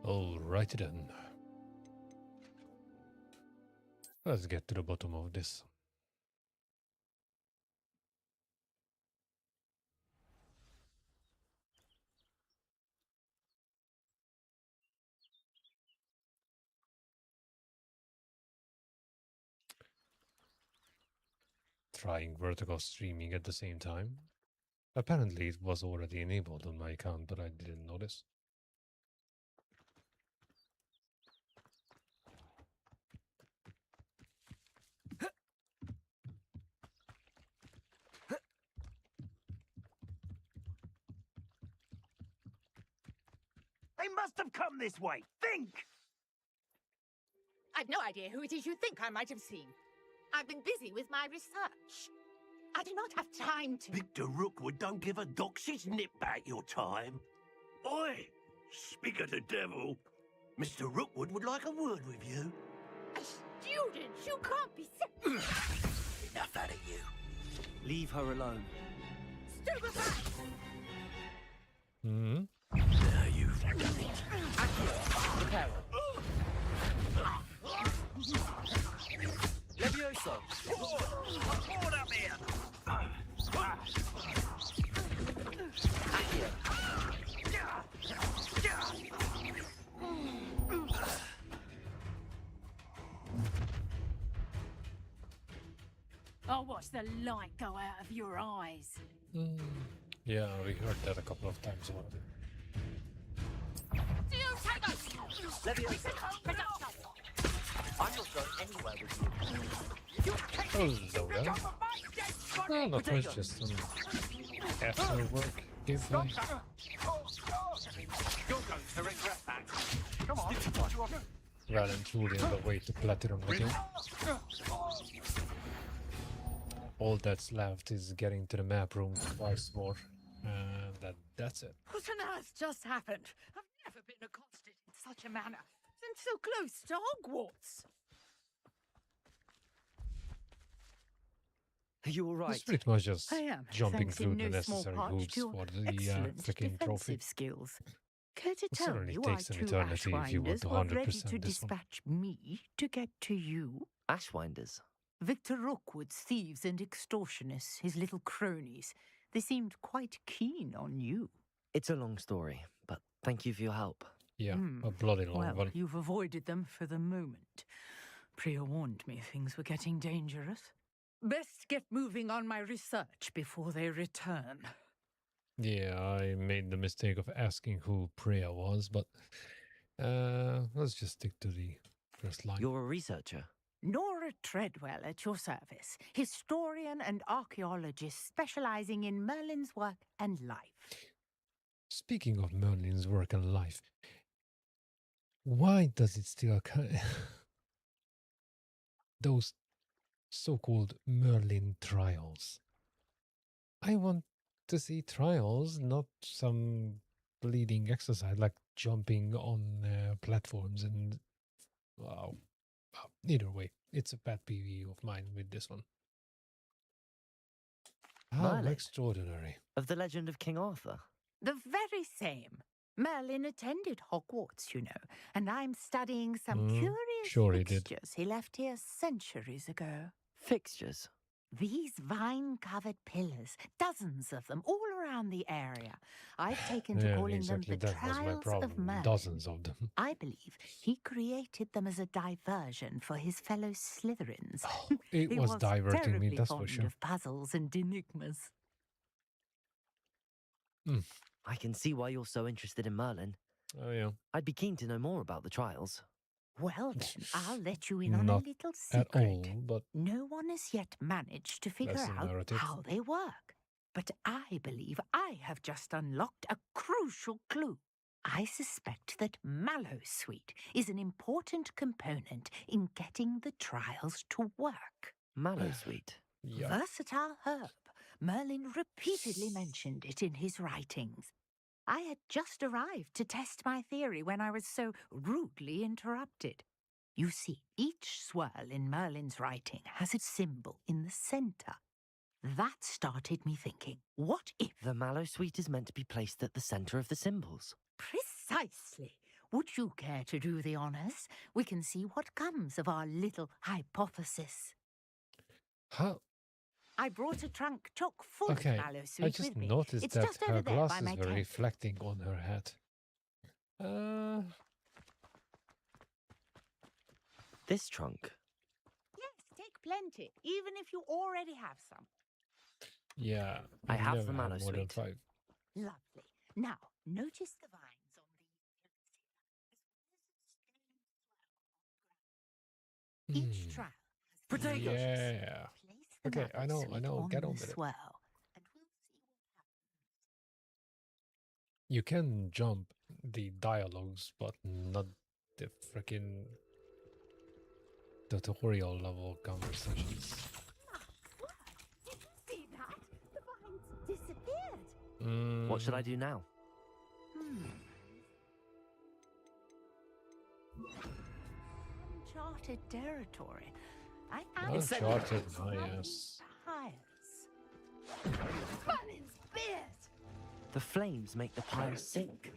Alrighty then. Let's get to the bottom of this. Trying vertical streaming at the same time. Apparently it was already enabled on my account, but I didn't notice. They must have come this way. Think! I've no idea who it is you think I might have seen. I've been busy with my research. I do not have time to... Victor Rookwood don't give a doxy's nip back your time. Oi! Speak of the devil. Mr. Rookwood would like a word with you. A student? You can't be serious. Enough out of you. Leave her alone. Stupefy! Hmm? Now you've... Prepare. Levioso. Hold up here! Accio. I'll watch the light go out of your eyes. Yeah, we heard that a couple of times already. Do you take us? Levioso. I'm not going anywhere with you. Oh, Zoda. No, not much, just some after work gameplay. You're going to regret that. Come on. Rather than truly on the way to platinum the game. All that's left is getting to the map room twice more. And that's it. What on earth just happened? I've never been accosted in such a manner. And so close to Hogwarts. Are you all right? It's pretty much just I am, jumping thanks in through the no small necessary part hoops to your for the excellent freaking trophy. defensive skills. Care to It tell certainly me why takes an two eternity if you want Ashwinders to were ready 100% to this one. dispatch me to get to you? Ashwinders. Victor Rookwood's thieves and extortionists, his little cronies. They seemed quite keen on you. It's a long story, but thank you for your help. Yeah, a bloody long Well, one. you've avoided them for the moment. Priya warned me things were getting dangerous. Best get moving on my research before they return. Yeah, I made the mistake of asking who Priya was, but let's just stick to the first line. You're a researcher. Nora Treadwell at your service, historian and archaeologist specializing in Merlin's work and life. Speaking of Merlin's work and life, why does it still those so-called Merlin trials? I want to see trials, not some bleeding exercise like jumping on platforms and wow. Either way, it's a pet peeve of mine with this one. How Merlin. extraordinary. Of the legend of King Arthur. The very same. Merlin attended Hogwarts, you know, and I'm studying some curious sure he did. fixtures he left here centuries ago. Fixtures. These vine-covered pillars, dozens of them, all around the area. I've taken to Yeah, calling exactly. them the That was my Trials of problem. Merlin. Dozens of them. I believe he created them as a diversion for his fellow Slytherins. It He was diverting me, terribly that's for fond sure. of puzzles and enigmas. I can see why you're so interested in Merlin. Oh, yeah. I'd be keen to know more about the trials. Well then, I'll let you in on Not a little At secret. all, but No one has yet managed to figure That's the out narrative. how they work. But I believe I have just unlocked a crucial clue. I suspect that Mallowsweet is an important component in getting the trials to work. Mallowsweet. yeah. Versatile herb. Merlin repeatedly mentioned it in his writings. I had just arrived to test my theory when I was so rudely interrupted. You see, each swirl in Merlin's writing has a symbol in the centre. That started me thinking, what if... The Mallowsweet is meant to be placed at the center of the symbols. Precisely. Would you care to do the honors? We can see what comes of our little hypothesis. How? I brought a trunk chock full Okay, of mallow I sweet just with me. noticed It's that just over her there by glasses my were tent. reflecting on her hat. This trunk. Yes, take plenty, even if you already have some. Yeah, I you have never the mallow more than sweet. 5. Lovely. Now, notice the vines on the Each Hmm. trial has Potatoes. Yeah. Place the Okay, I mallow know, sweet on get the on with it. swirl, and we'll see what happens. You can jump the dialogues, but not the freaking tutorial level conversations. What? Did you see that? The vines disappeared. What should I do now? Uncharted territory. I am Uncharted, yes. pious. Merlin's beard. The flames make the pyre sink.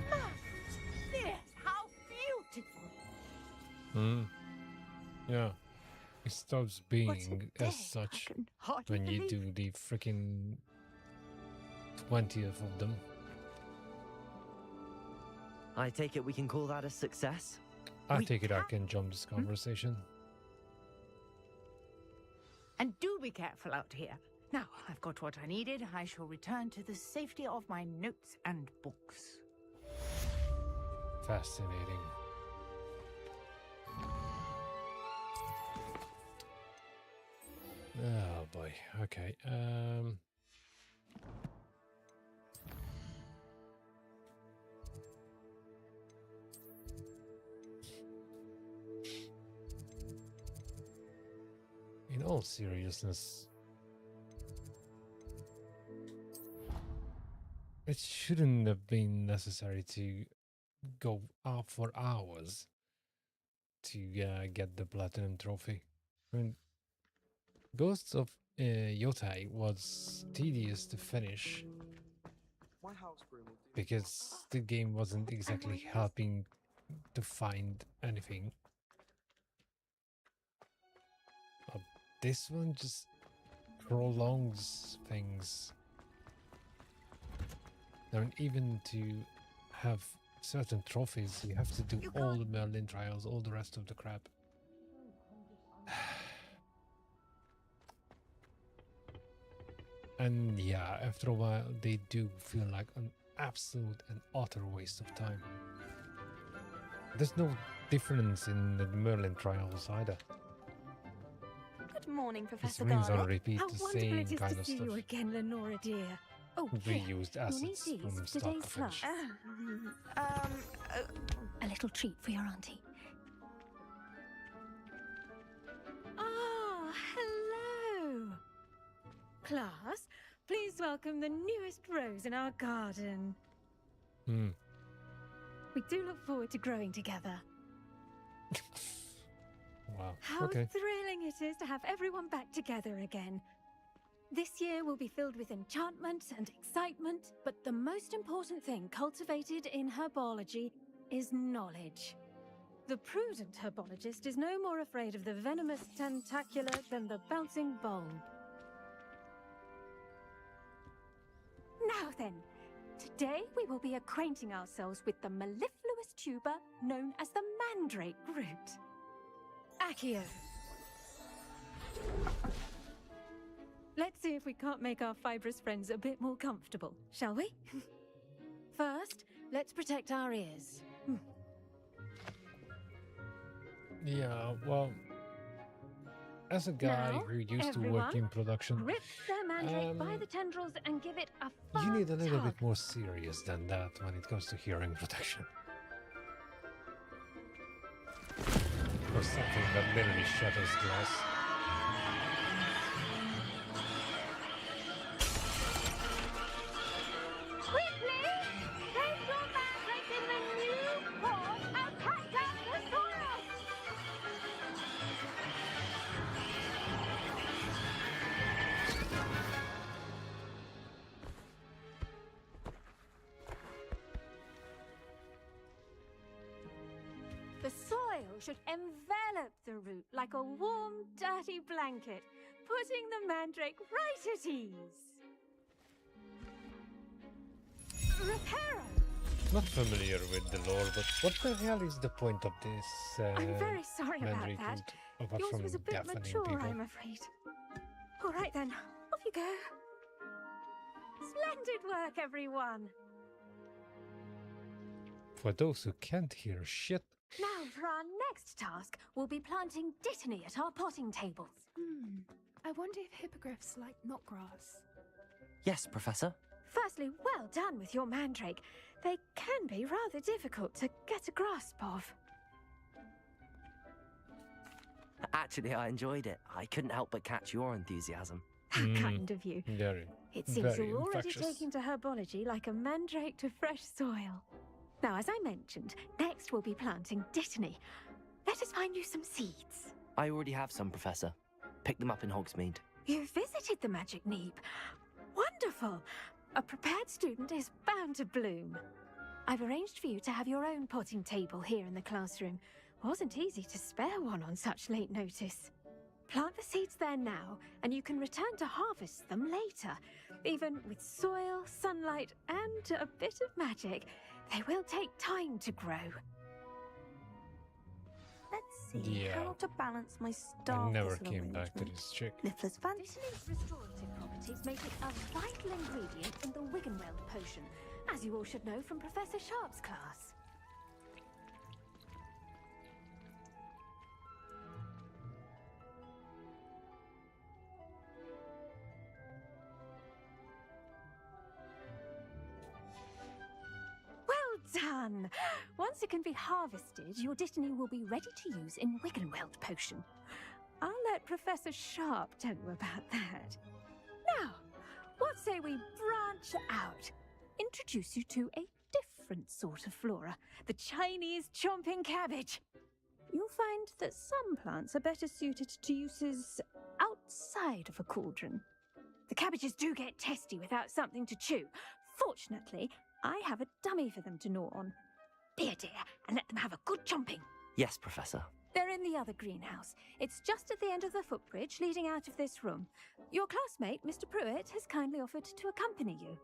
Merlin's beard. How beautiful. Yeah. It stops What a being day. as such I can hardly when you believe do the freaking 20th of them. I take it we can call that a success? I We take it I can- can jump this conversation. And do be careful out here. Now, I've got what I needed. I shall return to the safety of my notes and books. Fascinating. Oh boy. Okay. In all seriousness, it shouldn't have been necessary to go out for hours to get the platinum trophy. I mean, Ghosts of Yotai was tedious to finish because the game wasn't exactly helping to find anything. This one just prolongs things. I mean, even to have certain trophies, you have to do all the Merlin trials, all the rest of the crap. And yeah, after a while, they do feel like an absolute and utter waste of time. There's no difference in the Merlin trials either. Good morning, It Professor rings on Garlick. repeat How the wonderful same it is kind to of see stuff. you again, Lenora dear. Oh, here, Reused you'll need assets these from for start today's to finish. class. A little treat for your auntie. Ah, hello. Class, please welcome the newest rose in our garden. Hmm. We do look forward to growing together. Wow. How Okay. thrilling it is to have everyone back together again. This year will be filled with enchantment and excitement, but the most important thing cultivated in herbology is knowledge. The prudent herbologist is no more afraid of the venomous tentacular than the bouncing bulb. Now then, today we will be acquainting ourselves with the mellifluous tuber known as the mandrake root. Accio. Let's see if we can't make our fibrous friends a bit more comfortable, shall we? First, let's protect our ears. Yeah, well, as a guy Now, who used to work everyone, in production, Grip the mandrake by Um, the tendrils and give it a you firm need a little tug. bit more serious than that when it comes to hearing protection. Or something that literally shatters glass. Quickly! Place your mandrake in the new port and catch should envelop the root like a warm, dirty blanket, putting the mandrake right at ease. Reparo! Not familiar with the lore, but what the hell is the point of this I'm very sorry about mandrake that. root, apart Yours from was a bit deafening mature, people? I'm afraid. All right then, off you go. Splendid work, everyone. For those who can't hear shit, Now for our next task, we'll be planting dittany at our potting tables. I wonder if hippogriffs like knotgrass. Yes, Professor. Firstly, well done with your mandrake. They can be rather difficult to get a grasp of. Actually, I enjoyed it. I couldn't help but catch your enthusiasm. How kind of you. very, It seems very you're already infectious. taking to herbology like a mandrake to fresh soil. Now, as I mentioned, next we'll be planting dittany. Let us find you some seeds. I already have some, Professor. Picked them up in Hogsmeade. You visited the Magic Neep. Wonderful! A prepared student is bound to bloom. I've arranged for you to have your own potting table here in the classroom. Wasn't easy to spare one on such late notice. Plant the seeds there now, and you can return to harvest them later. Even with soil, sunlight, and a bit of magic, they will take time to grow. Let's see Yeah. how to balance my I star never thistle came back to arrangement. this chick. Niffler's fancy. Dittany's restorative properties make it a vital ingredient in the Wiggenweld potion, as you all should know from Professor Sharp's class. Well done! Once it can be harvested, your dittany will be ready to use in Wiggenweld potion. I'll let Professor Sharp tell you about that. Now, what say we branch out? Introduce you to a different sort of flora, the Chinese chomping cabbage. You'll find that some plants are better suited to uses outside of a cauldron. The cabbages do get testy without something to chew. Fortunately, I have a dummy for them to gnaw on. Be a dear and let them have a good chomping. Yes, Professor. They're in the other greenhouse. It's just at the end of the footbridge leading out of this room. Your classmate, Mr. Pruitt, has kindly offered to accompany you.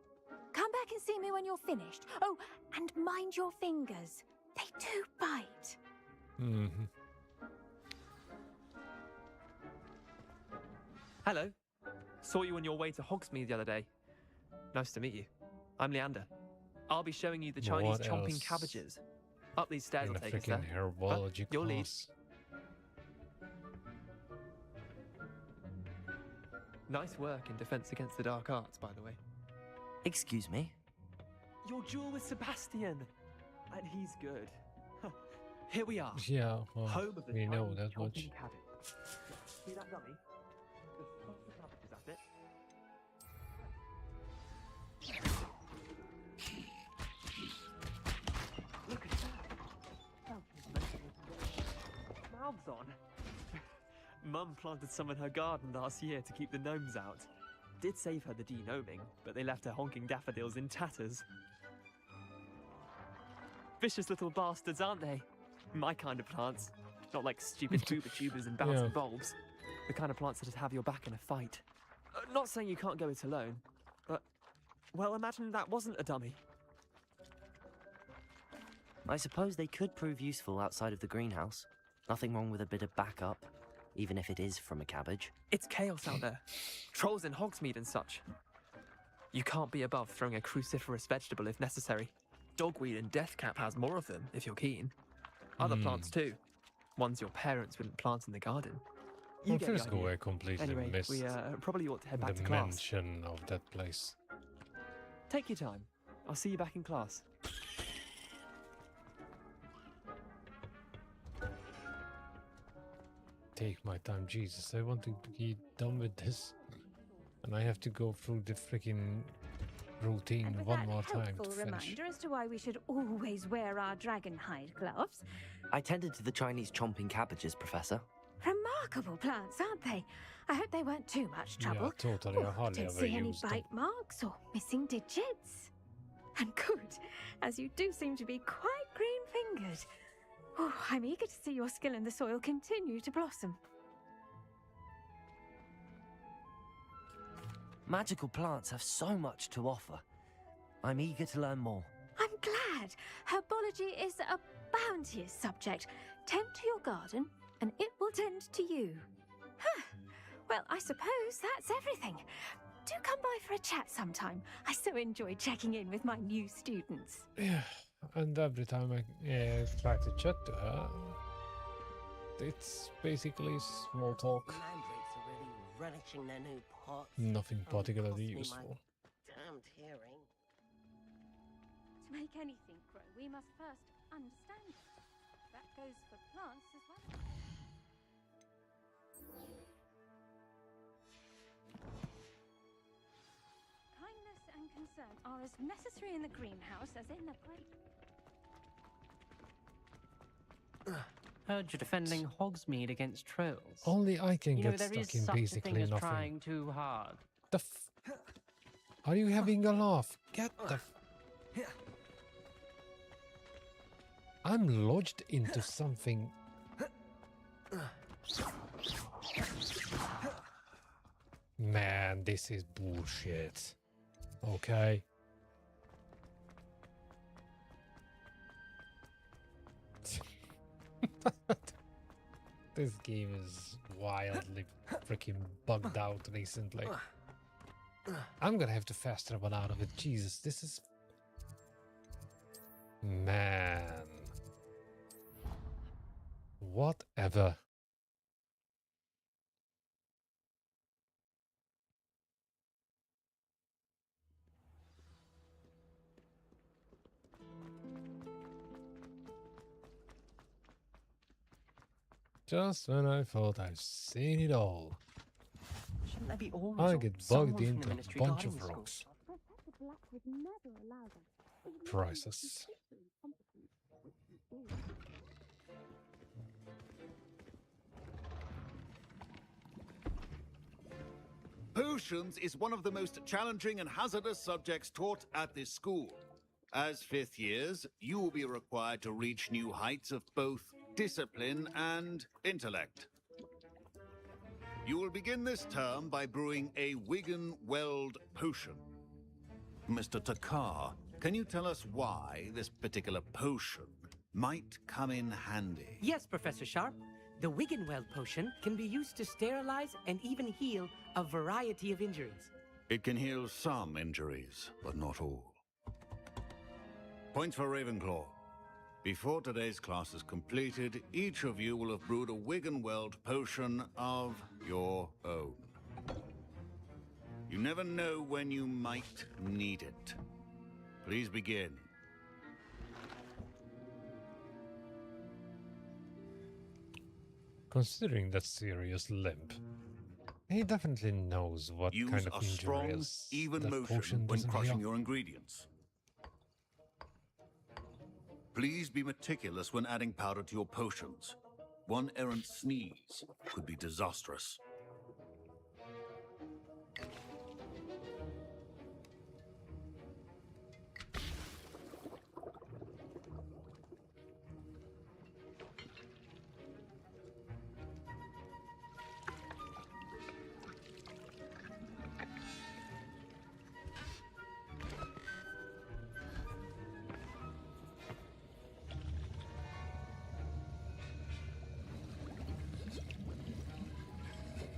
Come back and see me when you're finished. Oh, and mind your fingers. They do bite. Mm-hmm. Hello. Saw you on your way to Hogsmeade the other day. Nice to meet you. I'm Leander. I'll be showing you the Chinese What chomping else? cabbages. Up these stairs In will a take us there. freaking herbology your lead. class. Nice work in Defense Against the Dark Arts, by the way. Excuse me? Your duel with Sebastian! And he's good. Here we are. Yeah, well, Home of the we know Chinese that much. chomping cabbage. See that dummy? Just toss the cabbages at it. Look at that! Mouths on. Mum planted some in her garden last year to keep the gnomes out. Did save her the de-gnoming, but they left her honking daffodils in tatters. Vicious little bastards, aren't they? My kind of plants. Not like stupid booba tubers and bouncing Yeah. bulbs. The kind of plants that'd have your back in a fight. Not saying you can't go it alone, but... Well, imagine that wasn't a dummy. I suppose they could prove useful outside of the greenhouse. Nothing wrong with a bit of backup, even if it is from a cabbage. It's chaos out there. Trolls in Hogsmeade and such. You can't be above throwing a cruciferous vegetable if necessary. Dogweed and deathcap has more of them, if you're keen. Other plants too. Ones your parents wouldn't plant in the garden. You Well, get the first go, idea. I completely Anyway, missed we probably ought to head back the to class. mention of that place. Take your time. I'll see you back in class. Take my time, Jesus. I want to be done with this. And I have to go through the freaking routine And with one that more time helpful to finish. reminder as to why we should always wear our dragon hide gloves. I tended to the Chinese chomping cabbages, Professor. Remarkable plants, aren't they? I hope they weren't too much trouble. Yeah, totally. I Oh, hardly don't ever see any used them. bite marks or missing digits. And good, as you do seem to be quite green-fingered. Oh, I'm eager to see your skill in the soil continue to blossom. Magical plants have so much to offer. I'm eager to learn more. I'm glad. Herbology is a bounteous subject. Tend to your garden, and it will tend to you. Huh. Well, I suppose that's everything. Do come by for a chat sometime. I so enjoy checking in with my new students. Yeah, and every time I try to chat to her, it's basically small talk. Mandrakes are really relishing their new pots. Nothing Only particularly cost me my useful. damned hearing. To make anything grow, we must first understand it. That goes for plants as well. Kindness and concern are as necessary in the greenhouse as in the grape. Heard you're defending Hogsmeade against trolls. Only I can You know, get there is stuck in such a basically thing as nothing. trying too hard. Are you having a laugh? Get the I'm lodged into something. Man, this is bullshit. Okay. This game is wildly freaking bugged out recently. I'm gonna have to fast travel out of it. Jesus, this is... Man. Whatever. Just when I thought I've seen it all, Shouldn't there be always I get someone bugged from the into a Ministry bunch guarding of the school? rocks. Priceless. Potions is one of the most challenging and hazardous subjects taught at this school. As fifth years, you will be required to reach new heights of both discipline and intellect. You will begin this term by brewing a Wigan Weld potion. Mr. Takar, can you tell us why this particular potion might come in handy? Yes, Professor Sharp. The Wiggenweld potion can be used to sterilize and even heal a variety of injuries. It can heal some injuries, but not all. Points for Ravenclaw. Before today's class is completed, each of you will have brewed a Wiggenweld potion of your own. You never know when you might need it. Please begin. Considering that serious limp, he definitely knows what Use kind of a injury strong, is even that motion potion when doesn't crushing heal. your ingredients. Please be meticulous when adding powder to your potions. One errant sneeze could be disastrous.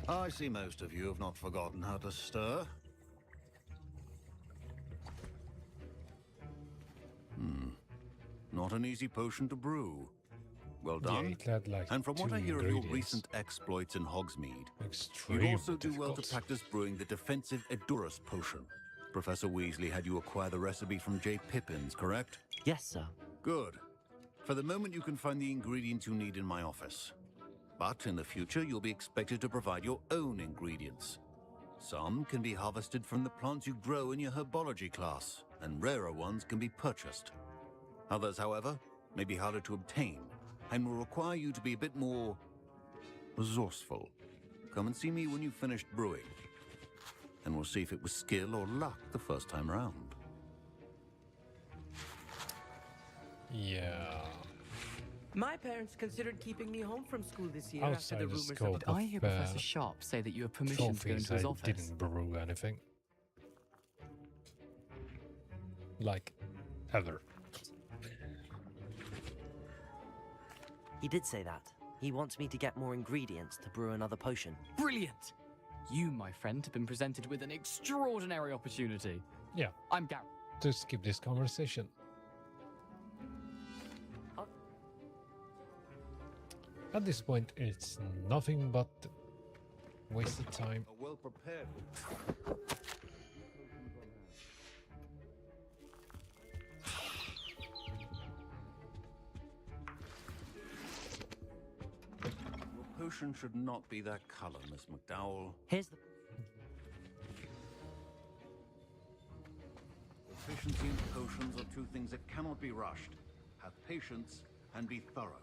I see most of you have not forgotten how to stir. Not an easy potion to brew. Well done. Yeah, it had like And from what 2 I hear of your ingredients. recent exploits in Hogsmeade, Extremely you'd also do well to difficult. practice brewing the defensive Edurus potion. Professor Weasley had you acquire the recipe from J. Pippins, correct? Yes, sir. Good. For the moment, you can find the ingredients you need in my office. But in the future, you'll be expected to provide your own ingredients. Some can be harvested from the plants you grow in your herbology class, and rarer ones can be purchased. Others, however, may be harder to obtain, and will require you to be a bit more resourceful. Come and see me when you've finished brewing, and we'll see if it was skill or luck the first time round. Yeah. My parents considered keeping me home from school this year after Outside the the rumors scope of... Did I hear of Professor Sharp say that you have permission to go trophies, into his I office? didn't brew anything. Like, ever. He did say that. He wants me to get more ingredients to brew another potion. Brilliant! You, my friend, have been presented with an extraordinary opportunity. Yeah. I'm Gareth. To skip this conversation. At this point, it's nothing but wasted time. A well-prepared. Your potion should not be that color, Miss McDowell. Here's the... Efficiency and potions are two things that cannot be rushed. Have patience and be thorough.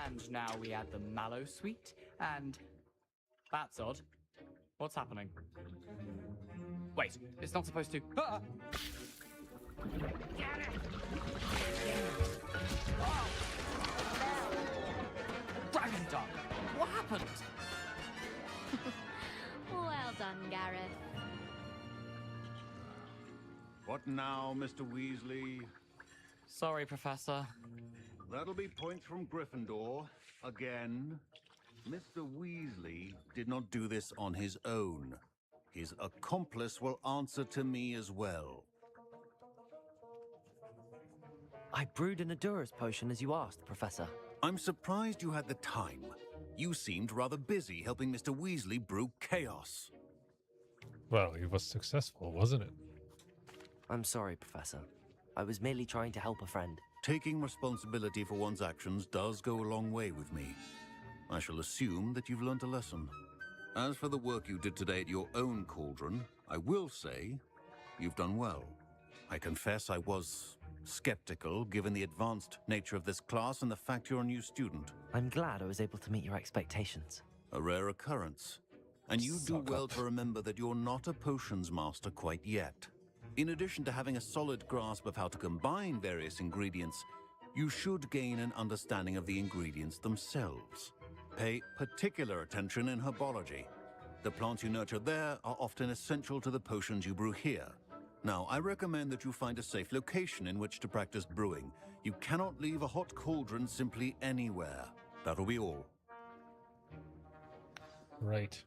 And now we add the mallow sweet, and... That's odd. What's happening? Wait, it's not supposed to... Ah! Dragon Dog! What happened? Well done, Gareth. What now, Mr. Weasley? Sorry, Professor. That'll be points from Gryffindor. Again. Mr. Weasley did not do this on his own. His accomplice will answer to me as well. I brewed an Adura's potion as you asked, Professor. I'm surprised you had the time. You seemed rather busy helping Mr. Weasley brew chaos. Well, it was successful, wasn't it? I'm sorry, Professor. I was merely trying to help a friend. Taking responsibility for one's actions does go a long way with me. I shall assume that you've learnt a lesson. As for the work you did today at your own cauldron, I will say you've done well. I confess I was skeptical given the advanced nature of this class and the fact you're a new student. I'm glad I was able to meet your expectations. A rare occurrence. And you do well to remember that you're not a potions master quite yet. In addition to having a solid grasp of how to combine various ingredients, you should gain an understanding of the ingredients themselves. Pay particular attention in herbology. The plants you nurture there are often essential to the potions you brew here. Now, I recommend that you find a safe location in which to practice brewing. You cannot leave a hot cauldron simply anywhere. That'll be all. Right.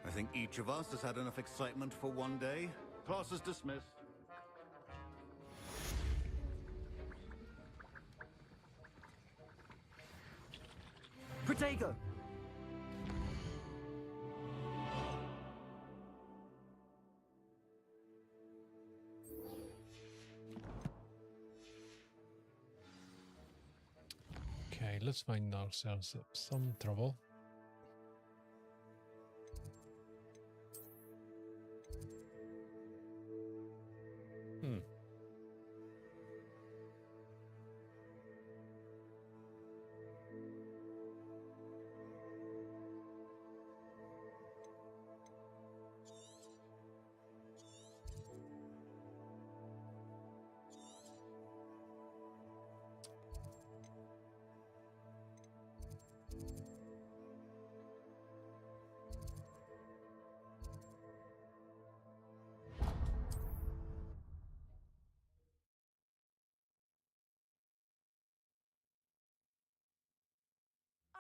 I think each of us has had enough excitement for one day. Class is dismissed. Protego! Okay, let's find ourselves some trouble.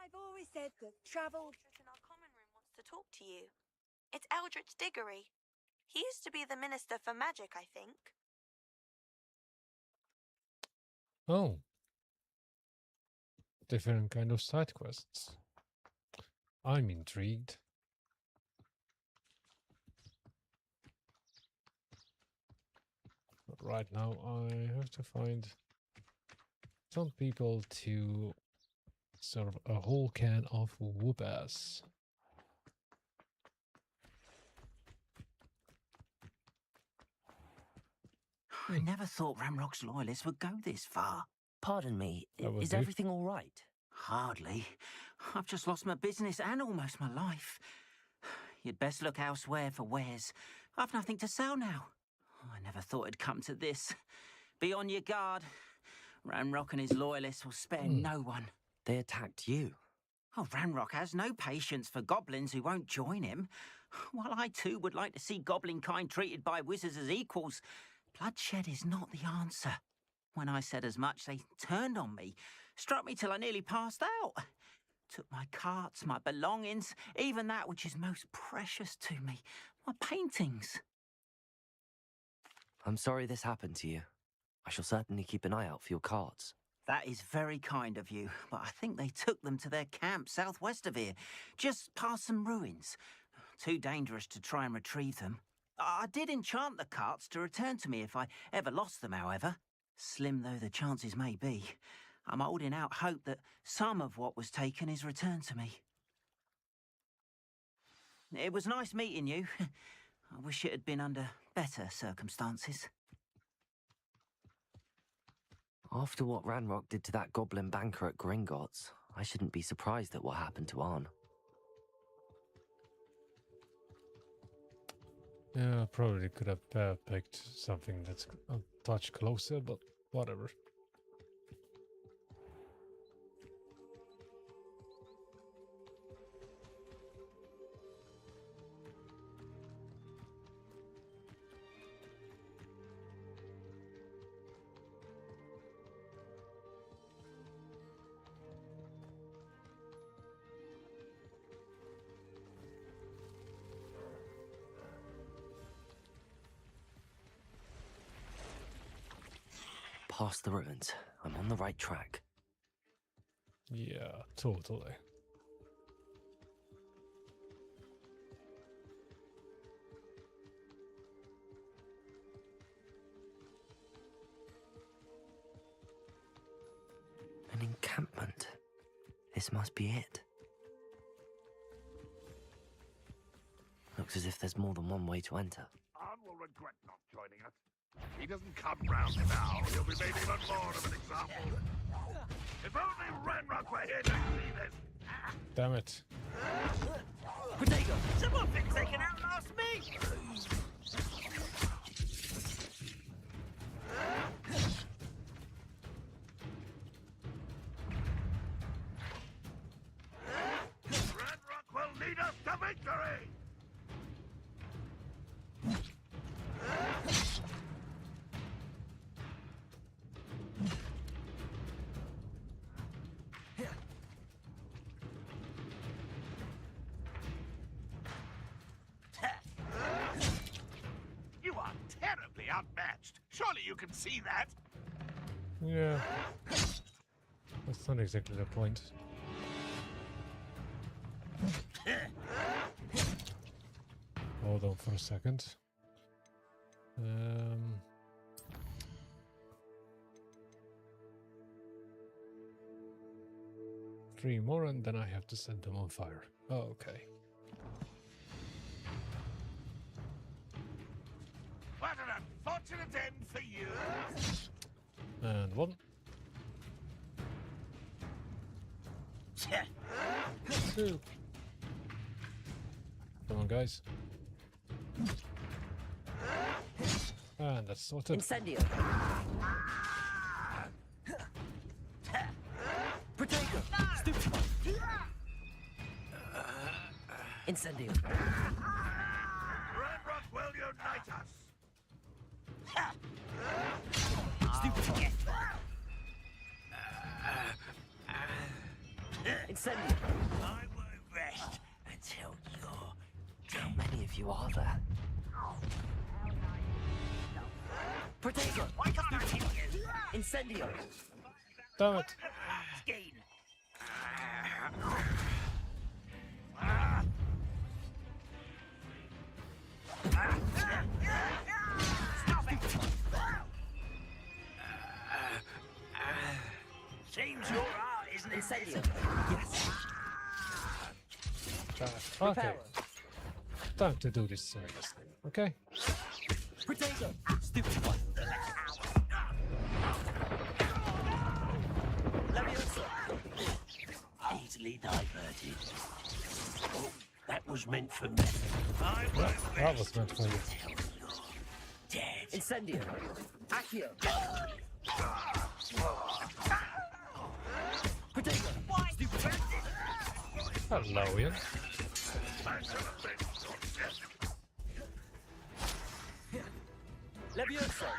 I've always said that travel... In our common room wants to talk to you. It's Eldritch Diggory. He used to be the Minister for Magic, I think. Oh. Different kind of side quests. I'm intrigued. right now I have to find some people to serve a whole can of whoop ass. I never thought Ramrock's loyalists would go this far. Pardon me, That would is do. everything all right? Hardly. I've just lost my business and almost my life. You'd best look elsewhere for wares. I've nothing to sell now. I never thought it'd come to this. Be on your guard. Ramrock and his loyalists will spare no one. They attacked you. Oh, Ramrock has no patience for goblins who won't join him. While I too would like to see goblin kind treated by wizards as equals, bloodshed is not the answer. When I said as much, they turned on me, struck me till I nearly passed out. Took my carts, my belongings, even that which is most precious to me, my paintings. I'm sorry this happened to you. I shall certainly keep an eye out for your cards. That is very kind of you, but I think they took them to their camp southwest of here, just past some ruins. Too dangerous to try and retrieve them. I did enchant the carts to return to me if I ever lost them, however. Slim though the chances may be, I'm holding out hope that some of what was taken is returned to me. It was nice meeting you. I wish it had been under better circumstances. After what Ranrock did to that goblin banker at Gringotts, I shouldn't be surprised at what happened to Arn. Yeah, probably could have picked something that's a touch closer, but whatever. Past the ruins. I'm on the right track. Yeah, totally. An encampment. This must be it. Looks as if there's more than one way to enter. Arn will regret not joining us. If he doesn't come round now, he'll be made even more of an example. If only Ranrock were here to see this. Damn it. Potato! Someone thinks they can outlast me! Ranrock will lead us to victory! You are terribly outmatched. Surely you can see that. Yeah. That's not exactly the point. Hold on for a second. 3 more and then I have to set them on fire. Oh, okay. What an unfortunate end for you. And 1. 2. Come on, guys. And that's sorted. Incendio! Potato! Stupid! Incendio! Ranrock will unite us. Stupid! Incendio! I won't rest until you're How many of you are there? Potato! Why can't I hit you? Incendio! Damn it! Skein! Stop it! Seems your art isn't Incendio. Yes. Okay. Time to do this seriously, okay? Potato. Stupid one. Leviosa. Easily diverted. Oh, that was meant for me. I won't That was meant for you. dead. Incendio. Accio. Potato. Stupid. Hello, Ian. Leviosa.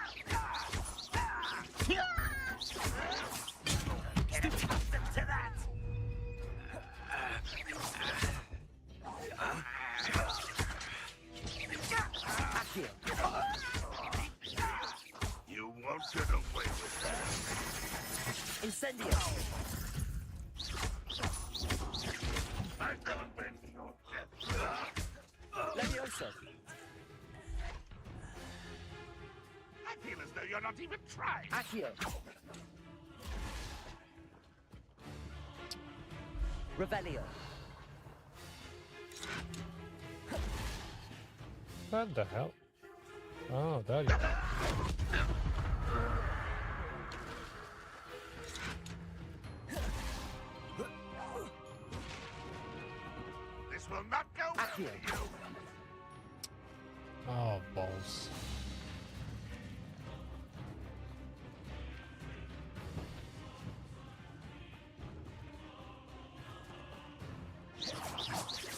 Accustomed to that. Accio. You won't get away with that. Incendio. I've never been your Leviosa. I feel as though you're not even trying. Accio. Revelio. What the hell? Oh, there you go. This will not go well for you. Oh, balls.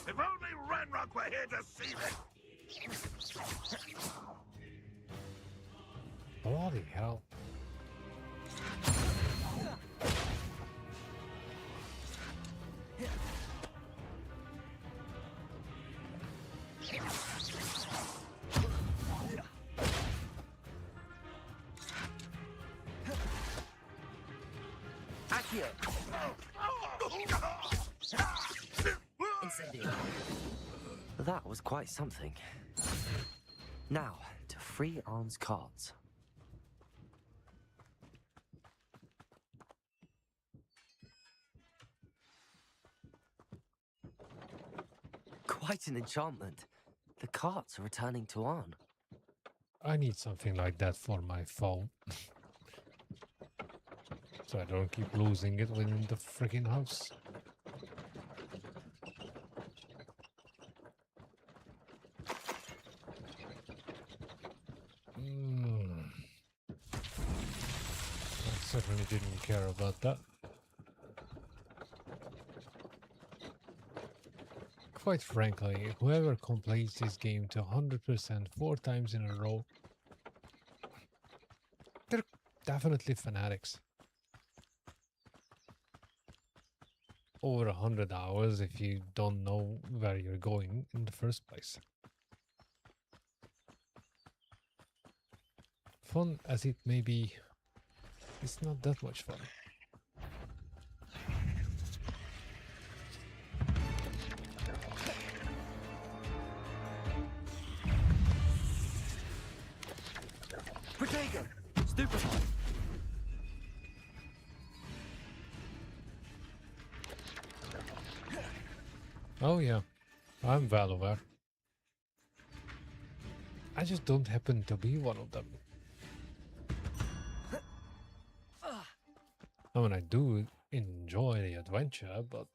If only Renrock were here to see this. Bloody hell. Accio. Incendio. That was quite something. Now, to free Arn's cards. Quite an enchantment. The carts are returning to Arn. I need something like that for my phone. So I don't keep losing it within the freaking house. I certainly didn't care about that. Quite frankly, whoever completes this game to 100% 4 times in a row, they're definitely fanatics. Over 100 hours if you don't know where you're going in the first place. Fun as it may be, it's not that much fun. Protego! Stupefy! Oh yeah, I'm well aware. I just don't happen to be one of them. I mean, I do enjoy the adventure, but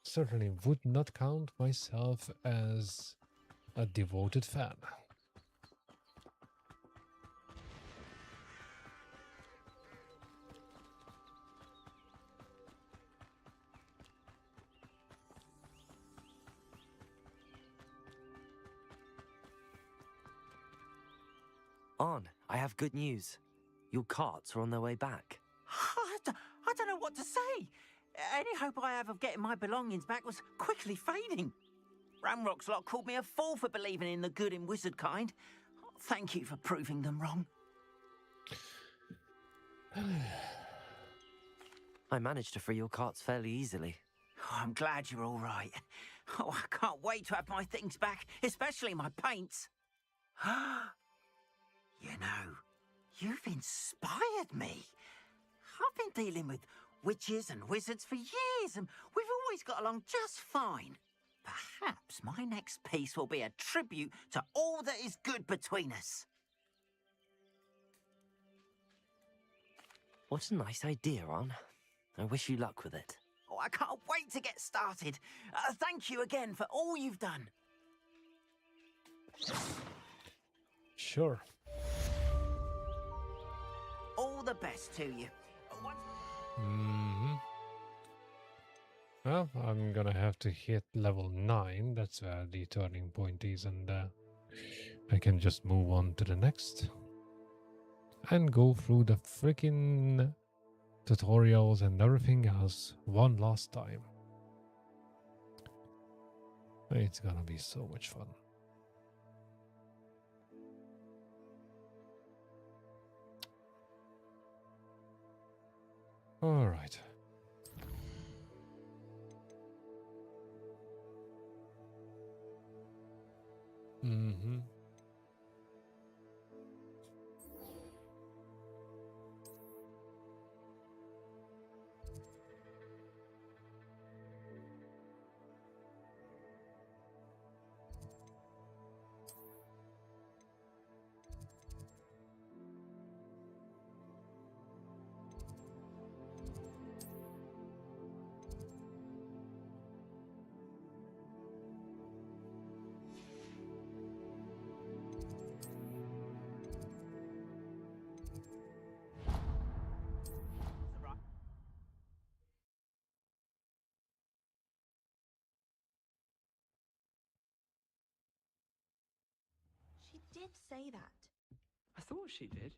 certainly would not count myself as a devoted fan. Arn, I have good news. Your carts are on their way back. I don't know what to say. Any hope I have of getting my belongings back was quickly fading. Ramrock's lot called me a fool for believing in the good in wizard kind. Thank you for proving them wrong. I managed to free your carts fairly easily. Oh, I'm glad you're all right. Oh, I can't wait to have my things back, especially my paints. You know, you've inspired me. I've dealing with witches and wizards for years, and we've always got along just fine. Perhaps my next piece will be a tribute to all that is good between us. What a nice idea, Ron. I wish you luck with it. Oh, I can't wait to get started. Thank you again for all you've done. Sure. All the best to you. Well, I'm gonna have to hit level 9. That's where the turning point is, and I can just move on to the next. And go through the freaking tutorials and everything else one last time. It's gonna be so much fun. All right. Mm-hmm. She did say that. I thought she did.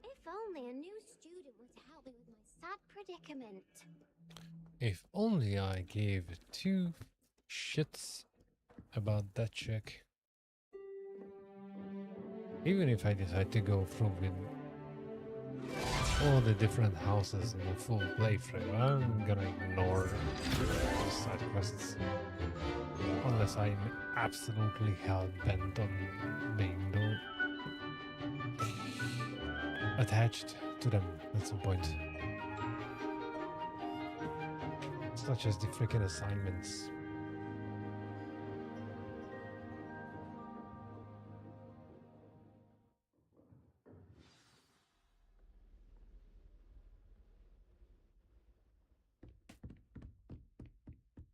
If only a new student were to help me with my sad predicament. If only I gave 2 shits about that chick. Even if I decide to go through with all the different houses in a full playthrough, I'm gonna ignore the side quests. Unless I'm absolutely hell-bent on being attached to them at some point. Such as the freaking assignments.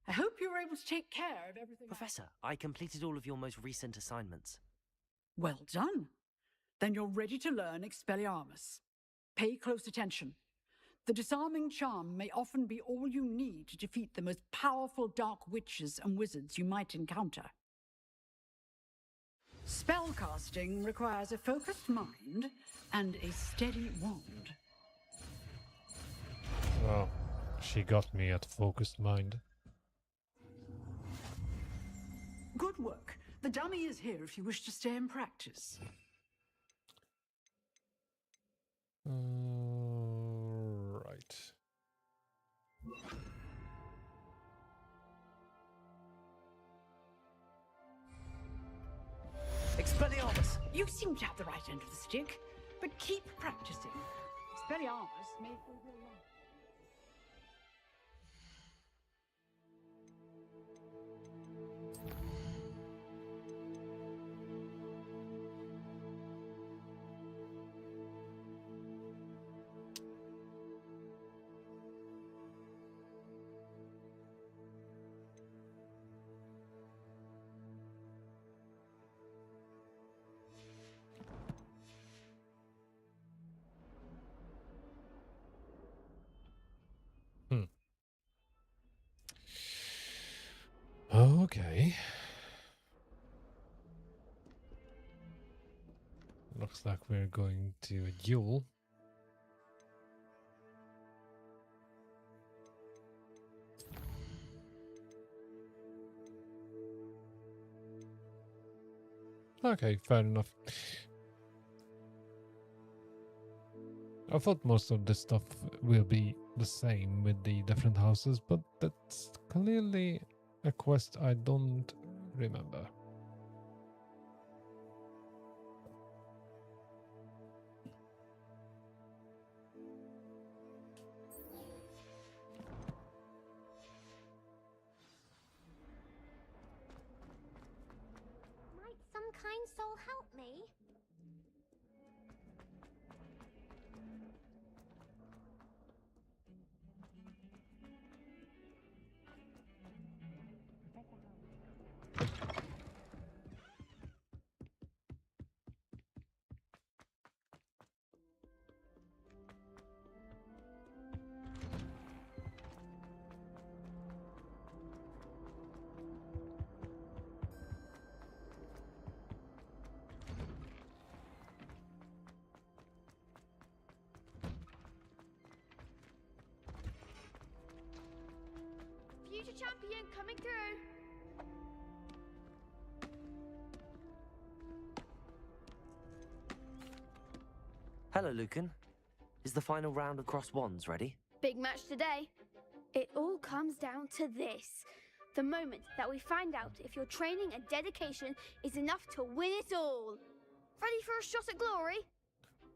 I hope you were able to take care of everything. Professor, I completed all of your most recent assignments. Well done. Then you're ready to learn Expelliarmus. Pay close attention. The disarming charm may often be all you need to defeat the most powerful dark witches and wizards you might encounter. Spellcasting requires a focused mind and a steady wand. Well, she got me at focused mind. Good work. The dummy is here if you wish to stay and practice. Right. Expelliarmus! You seem to have the right end of the stick, but keep practicing. Expelliarmus may prove your life. Okay. Looks like we're going to a duel. Okay, fair enough. I thought most of this stuff will be the same with the different houses, but that's clearly a quest I don't remember. Might some kind soul help me? Future champion coming through. Hello, Lucan. Is the final round of cross wands ready? Big match today. It all comes down to this. The moment that we find out if your training and dedication is enough to win it all. Ready for a shot at glory?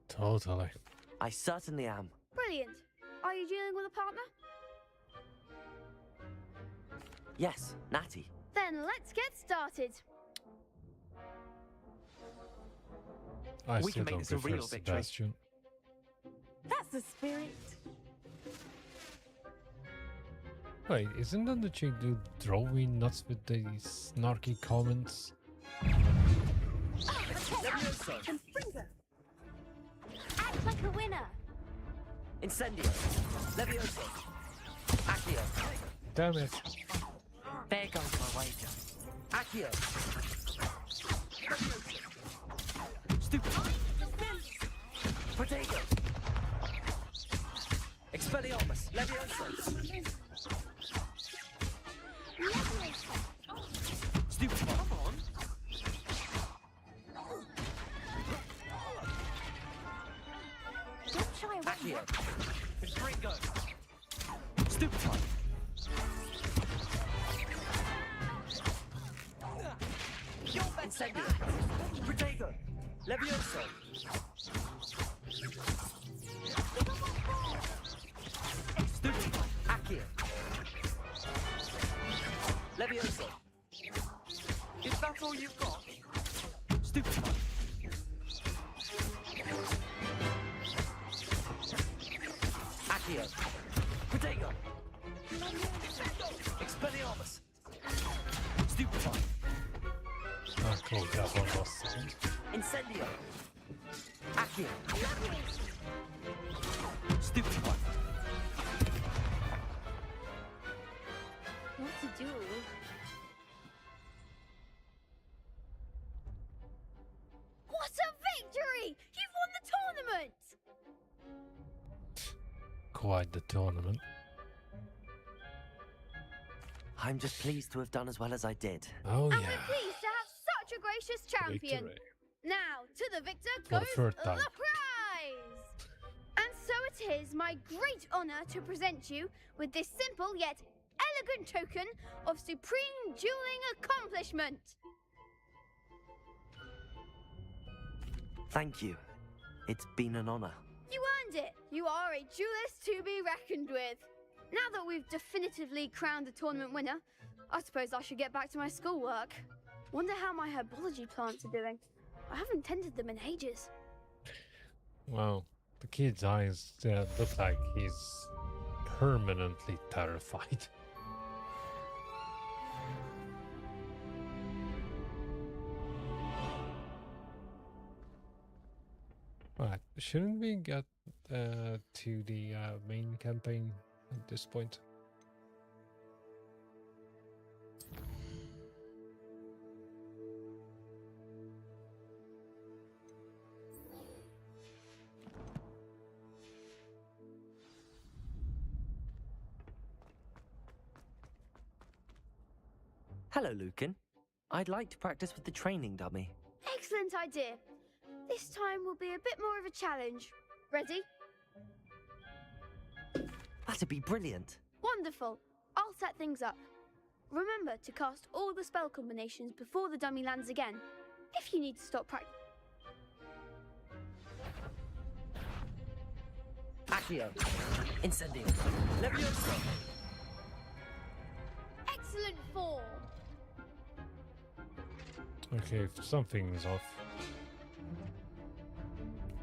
Totally. I certainly am. Brilliant. Are you dealing with a partner? Yes, Natty. Then let's get started. I We still can make don't this a prefer real victory. Sebastian. That's the spirit. Wait, isn't that the chick who drove me nuts with the snarky comments? Act like a winner. Incendio. Levioso. Accio. Damn it. There goes my wager. Accio. Stupid. Protego. Expelliarmus. Levioso. Stupid. Come on. Don't try Accio. Stringo. Stupid one. Incendio. Protego. Levioso. Stupid one. Accio. Levioso. Is that all you've got? Stupid one. Accio. Protego. Expelliarmus. Stupid one. Oh, cool, that one was second. Incendio. Accio. Stupid one. What to do? What a victory! You've won the tournament! Quite the tournament. I'm just pleased to have done as well as I did. Oh, And yeah. we're pleased to have such a gracious champion. Victory. Now, to the victor For the goes third the time. prize! And so it is my great honor to present you with this simple yet elegant token of supreme dueling accomplishment. Thank you. It's been an honor. You earned it. You are a duelist to be reckoned with. Now that we've definitively crowned the tournament winner, I suppose I should get back to my schoolwork. Wonder how my herbology plants are doing. I haven't tended them in ages. Wow. The kid's eyes look like he's permanently terrified. Right, shouldn't we get to the main campaign at this point? Hello, Lucan. I'd like to practice with the training dummy. Excellent idea. This time will be a bit more of a challenge. Ready? That'd be brilliant. Wonderful. I'll set things up. Remember to cast all the spell combinations before the dummy lands again. If you need to stop practice. Accio. Incendio. Levioso. Excellent form. Okay, something's off.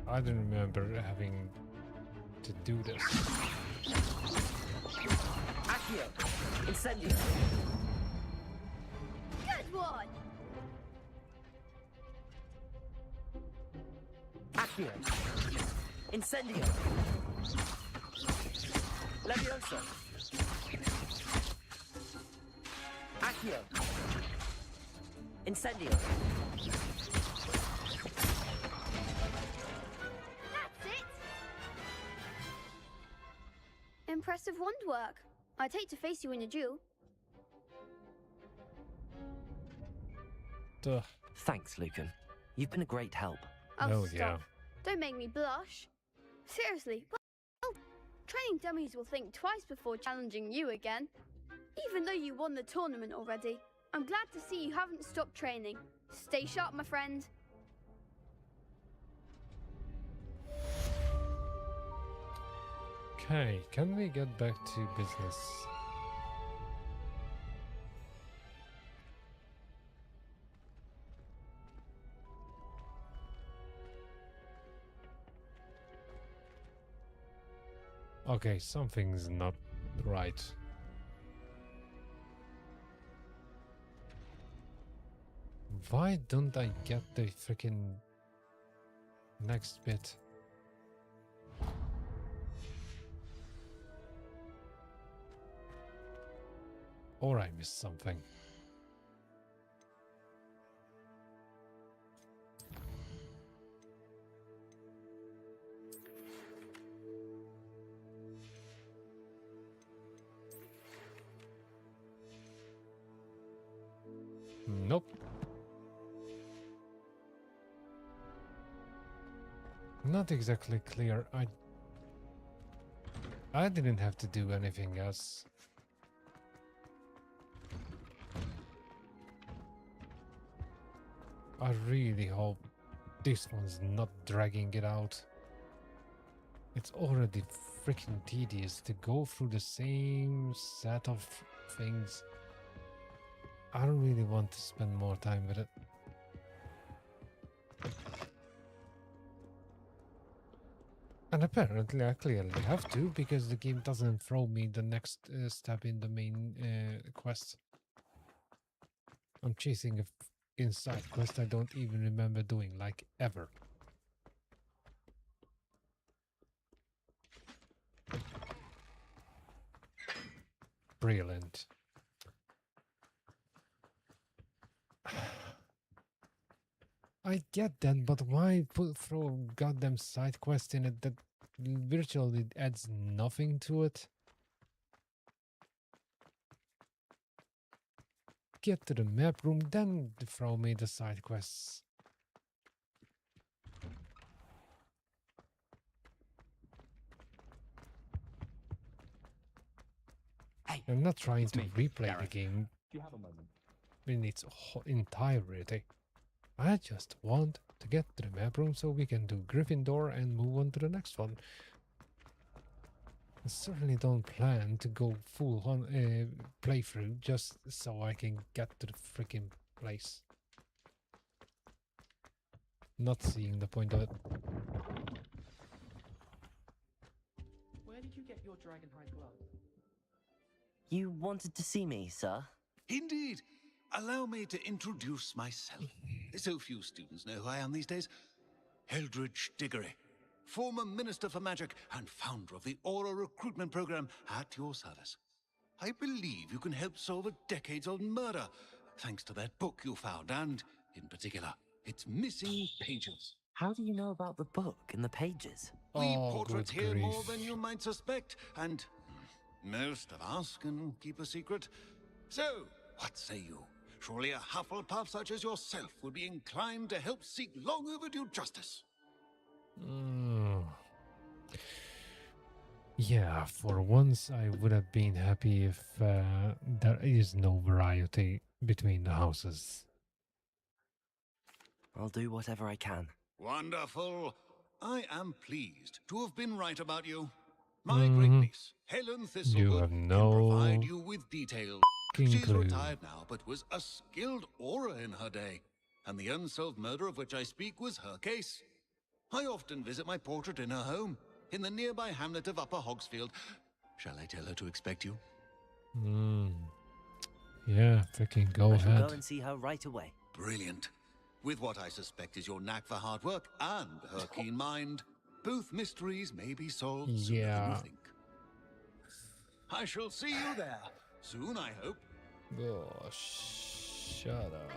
I don't remember having to do this. Accio. Incendio. Good one. Accio. Incendio. Levioso. Accio. Incendio. That's it. Impressive wand work. I'd hate to face you in a duel. Duh. Thanks, Lucan. You've been a great help. Oh, yeah. stop. Don't make me blush. Seriously, well, training dummies will think twice before challenging you again. Even though you won the tournament already, I'm glad to see you haven't stopped training. Stay sharp, my friend. Okay, can we get back to business? Okay, something's not right. Why don't I get the freaking next bit? Or I missed something. Nope. Not exactly clear. I didn't have to do anything else. I really hope this one's not dragging it out. It's already freaking tedious to go through the same set of things. I don't really want to spend more time with it. And apparently I clearly have to, because the game doesn't throw me the next step in the main quest. I'm chasing a inside quest I don't even remember doing, like, ever. Brilliant. I get that, but why throw a goddamn side quest in it that virtually adds nothing to it? Get to the map room, then throw me the side quests. Hey, I'm not trying to me, replay the Gareth. game Do you have a moment? in its entirety. I just want to get to the map room so we can do Gryffindor and move on to the next one. I certainly don't plan to go full on playthrough just so I can get to the freaking place. Not seeing the point of it. Where did you get your dragonhide glove? You wanted to see me, sir? Indeed. Allow me to introduce myself. So few students know who I am these days. Eldridge Diggory, former Minister for Magic and founder of the Aura Recruitment Program, at your service. I believe you can help solve a decades-old murder, thanks to that book you found, and, in particular, its missing pages. How do you know about the book and the pages? We Oh, portraits good here more grief. than you might suspect, and most of us can keep a secret. So, what say you? Surely a Hufflepuff such as yourself would be inclined to help seek long overdue justice. Yeah, for once I would have been happy if there is no variety between the houses. I'll do whatever I can. Wonderful. I am pleased to have been right about you. My great niece, Helen You Thistlewood, have can no provide you with details. She's clue. retired now, but was a skilled aura in her day. And the unsolved murder of which I speak was her case. I often visit my portrait in her home, in the nearby hamlet of Upper Hogsfield. Shall I tell her to expect you? Yeah, freaking go I shall ahead. go and see her right away. Brilliant. With what I suspect is your knack for hard work and her keen mind, both mysteries may be solved sooner than you think. I shall see you there soon, I hope. Oh, shut up.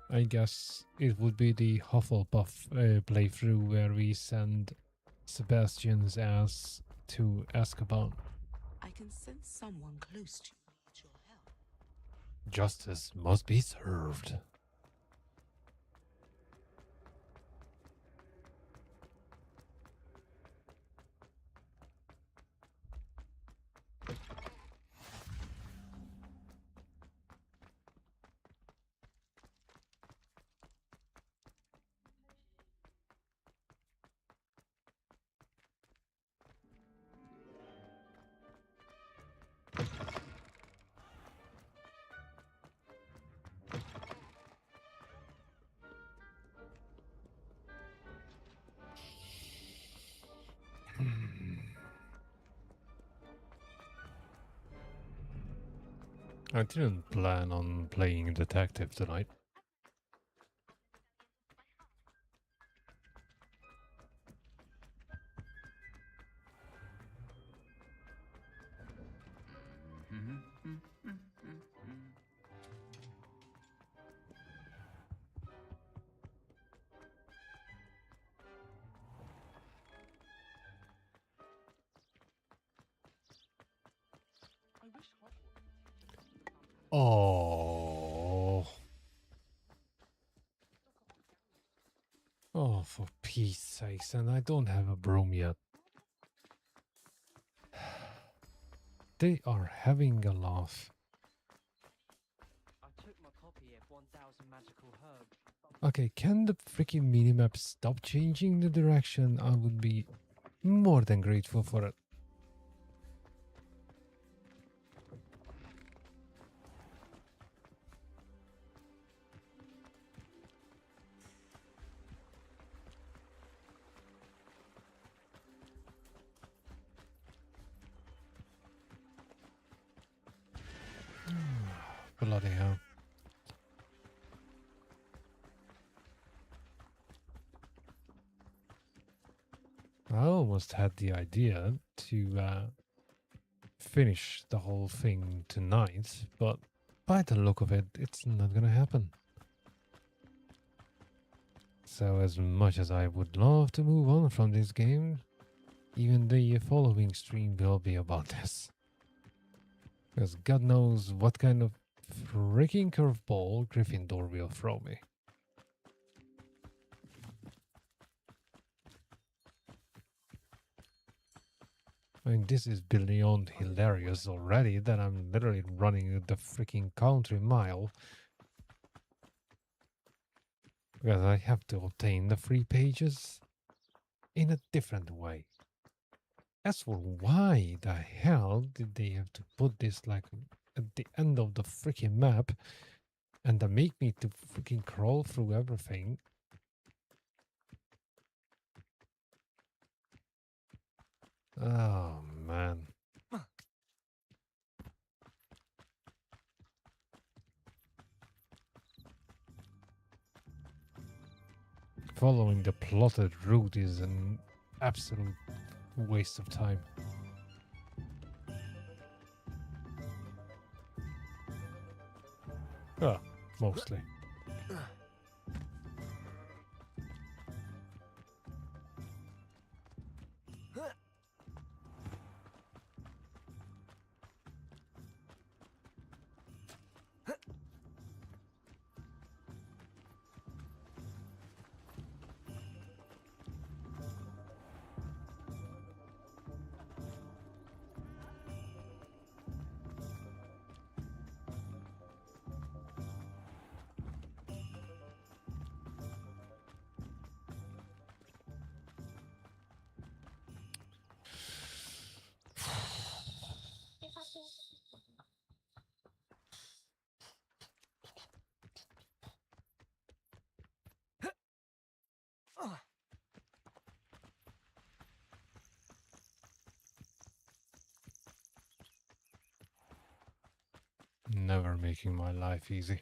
I guess it would be the Hufflepuff playthrough where we send Sebastian's ass to Azkaban. I can sense someone close to you needs your help. Justice must be served. I didn't plan on playing detective tonight. Oh. Oh, for Pete's sakes, and I don't have a broom yet. They are having a laugh. I took my copy of 1000 Magical Herbs. Okay, can the freaking minimap stop changing the direction? I would be more than grateful for it. Bloody hell. I almost had the idea to finish the whole thing tonight, but by the look of it, it's not gonna happen. So as much as I would love to move on from this game, even the following stream will be about this. Because God knows what kind of freaking curveball Gryffindor will throw me. I mean, this is beyond hilarious already that I'm literally running the freaking country mile. Because I have to obtain the free pages in a different way. As for why the hell did they have to put this like at the end of the freaking map and then make me to freaking crawl through everything? Oh man. Following the plotted route is an absolute waste of time. Oh, mostly. never making my life easy.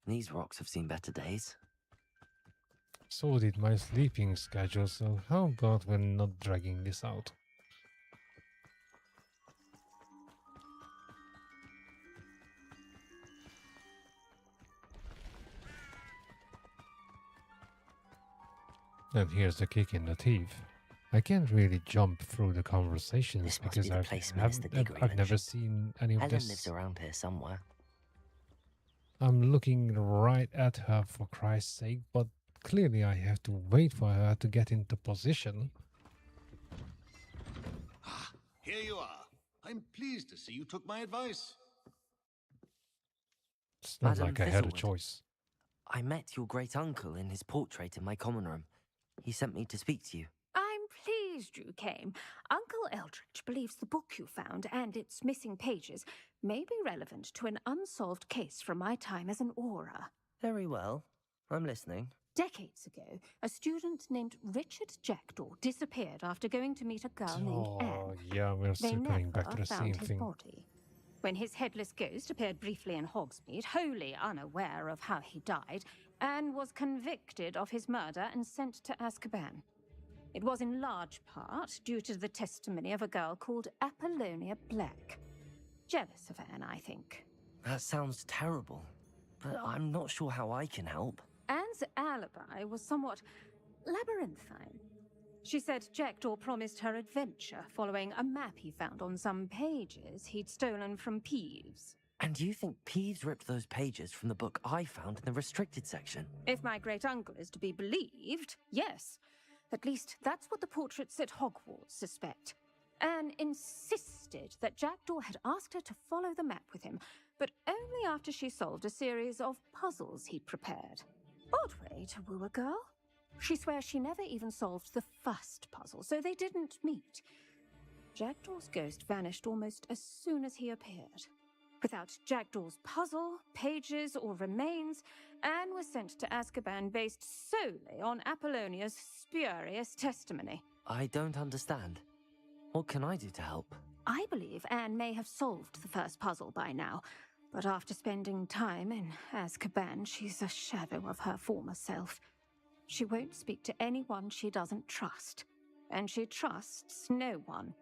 These rocks have seen better days. So did my sleeping schedule, so how about we're not dragging this out? And here's the kick in the teeth. I can't really jump through the conversations This must because be the place Minister I've Diggory never mentioned. seen any of Helen this. lives around here somewhere. I'm looking right at her for Christ's sake, but clearly I have to wait for her to get into position. Here you are. I'm pleased to see you took my advice. It's not Madam like I had a Thistlewood. choice. I met your great uncle in his portrait in my common room. He sent me to speak to you. I'm pleased you came. Uncle Eldridge believes the book you found and its missing pages may be relevant to an unsolved case from my time as an aura. Very well. I'm listening. Decades ago, a student named Richard Jackdaw disappeared after going to meet a girl named Anne. Oh, yeah, we're They circling never back to the same found his thing. body. When his headless ghost appeared briefly in Hogsmeade, wholly unaware of how he died, Anne was convicted of his murder and sent to Azkaban. It was in large part due to the testimony of a girl called Apollonia Black. Jealous of Anne, I think. That sounds terrible, but I'm not sure how I can help. Anne's alibi was somewhat labyrinthine. She said Jackdaw promised her adventure following a map he found on some pages he'd stolen from Peeves. And you think Peeves ripped those pages from the book I found in the restricted section? If my great-uncle is to be believed, yes. At least that's what the portraits at Hogwarts suspect. Anne insisted that Jackdaw had asked her to follow the map with him, but only after she solved a series of puzzles he'd prepared. Odd way to woo a girl. She swears she never even solved the first puzzle, so they didn't meet. Jackdaw's ghost vanished almost as soon as he appeared. Without Jackdaw's puzzle, pages, or remains, Anne was sent to Azkaban based solely on Apollonia's spurious testimony. I don't understand. What can I do to help? I believe Anne may have solved the first puzzle by now, but after spending time in Azkaban, she's a shadow of her former self. She won't speak to anyone she doesn't trust, and she trusts no one.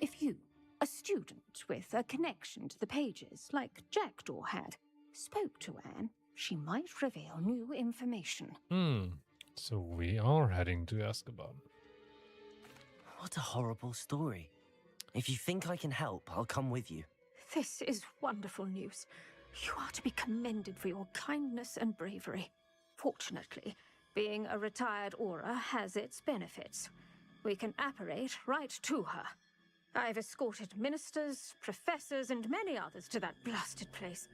If you, a student with a connection to the pages, like Jackdaw had, spoke to Anne, she might reveal new information. So we are heading to Azkaban. What a horrible story. If you think I can help, I'll come with you. This is wonderful news. You are to be commended for your kindness and bravery. Fortunately, being a retired aura has its benefits. We can apparate right to her. I've escorted ministers, professors, and many others to that blasted place.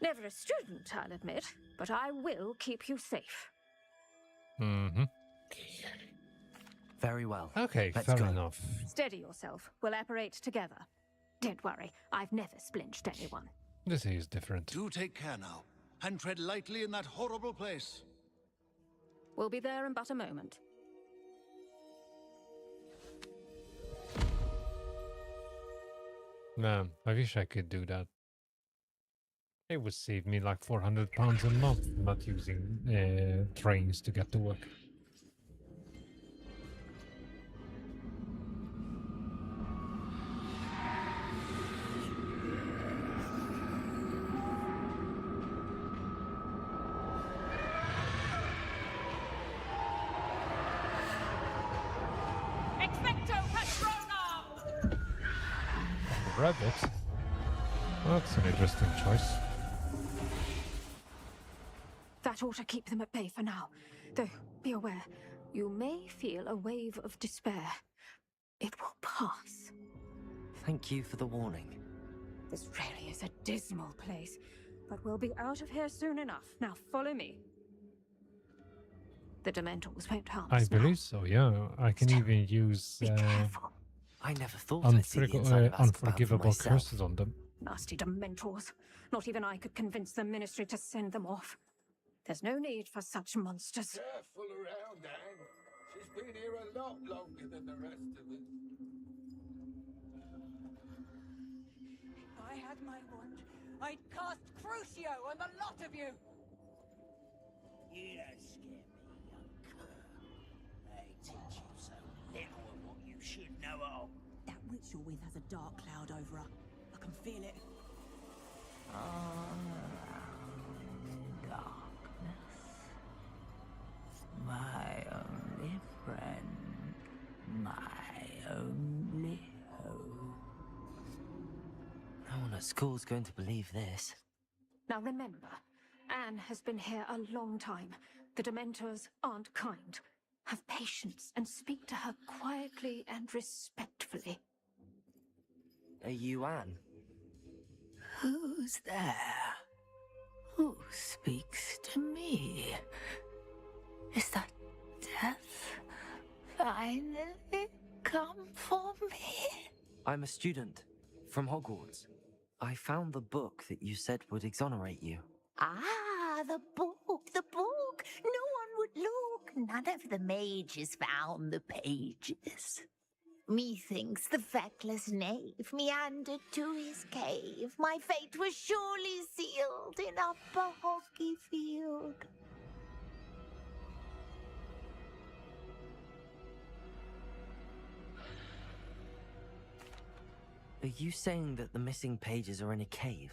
Never a student, I'll admit, but I will keep you safe. Mm-hmm. Very well. Okay, Let's fair go. enough. Steady yourself. We'll apparate together. Don't worry, I've never splinched anyone. This is different. Do take care now, and tread lightly in that horrible place. We'll be there in but a moment. Man, I wish I could do that. It would save me like £400 a month not using trains to get to work. Expecto Patronum! Rabbit? That's an interesting choice. That ought to keep them at bay for now. Though, be aware, you may feel a wave of despair. It will pass. Thank you for the warning. This really is a dismal place, but we'll be out of here soon enough. Now follow me. The Dementors won't harm I us now. believe so, yeah. I can even use I never thought I'd see the inside of Azkaban for unforgivable myself. curses on them. Nasty Dementors. Not even I could convince the Ministry to send them off. There's no need for such monsters. Careful around, Anne. She's been here a lot longer than the rest of us. If I had my wand, I'd cast Crucio on the lot of you! You don't scare me, young cur. They teach you so little of what you should know of. That witch you're with has a dark cloud over her. I can feel it. Darkness. My only friend. My only hope. No one at school's going to believe this. Now remember, Anne has been here a long time. The Dementors aren't kind. Have patience and speak to her quietly and respectfully. Are you Anne? Who's there? Who speaks to me? Is that death finally come for me? I'm a student from Hogwarts. I found the book that you said would exonerate you. Ah, the book, the book. No one would look. None of the mages found the pages. Methinks the feckless knave meandered to his cave. My fate was surely sealed in Upper Hockey Field. Are you saying that the missing pages are in a cave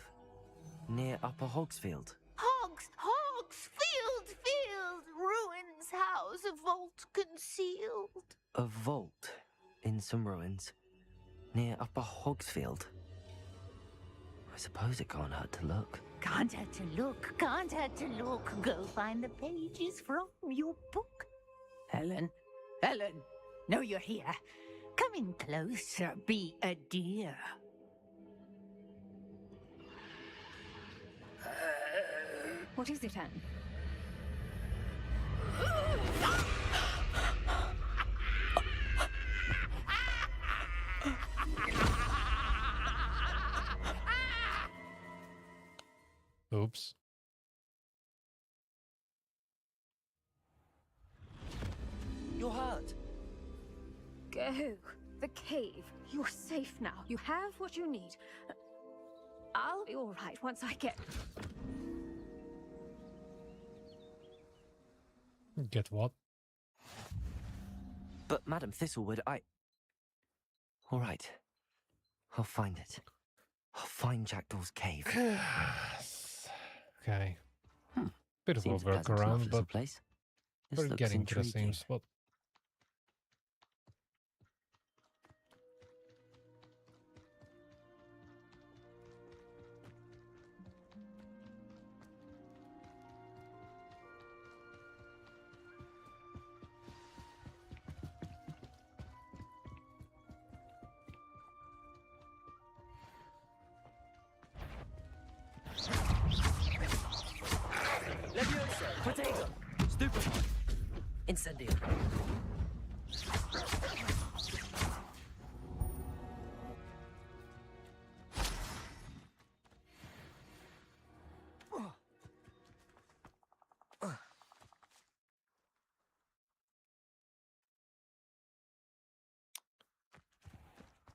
near Upper Hogsfield? Field, ruins house, a vault concealed. A vault in some ruins near Upper Hogsfield? I suppose it can't hurt to look. Can't hurt to look, can't hurt to look. Go find the pages from your book. Helen, know you're here. Come in closer, be a dear. What is it, Anne? Oops. You're hurt. Go. The cave. You're safe now. You have what you need. I'll be all right once I get... Get what? But Madam Thistlewood, All right. I'll find it. I'll find Jackdaw's cave. Okay. Bit of Seems a a pleasant enough workaround, little but place. This we're looks getting to the same intriguing. spot. Leviosa, potato, stupefy, incendio.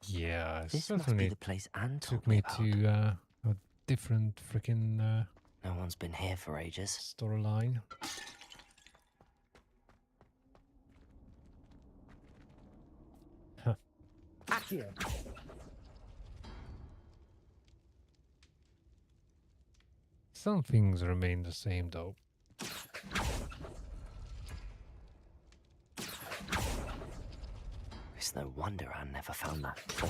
Yeah, it This must be certainly the place Anne took told me me about. to a different freaking No one's been here for ages. storyline. Huh. Accio. Some things remain the same though. It's no wonder Anne never found that clue.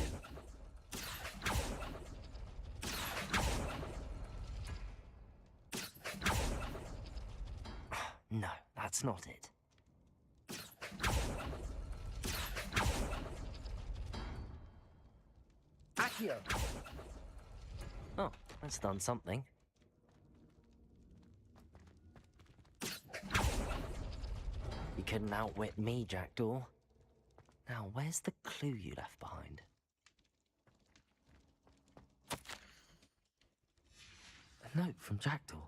No, that's not it. Accio! Oh, that's done something. You couldn't outwit me, Jackdaw. Now, where's the clue you left behind? A note from Jackdaw.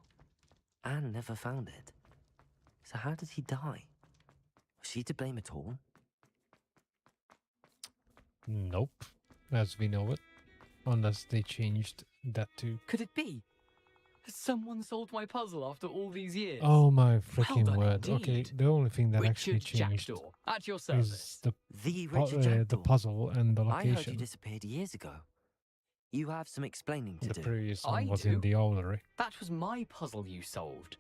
Anne never found it. So how did he die? Was she to blame at all? Nope, as we know it. Unless they changed that too. Could it be? Has someone solved my puzzle after all these years? Oh my Well freaking done word. Okay, indeed. the only thing that actually Richard changed Jackdaw, at your service. is The the Richard Jackdaw. puzzle and the I heard you location. disappeared years ago. You have some explaining to The do. previous one I was do? in the owlery. That was my puzzle you solved.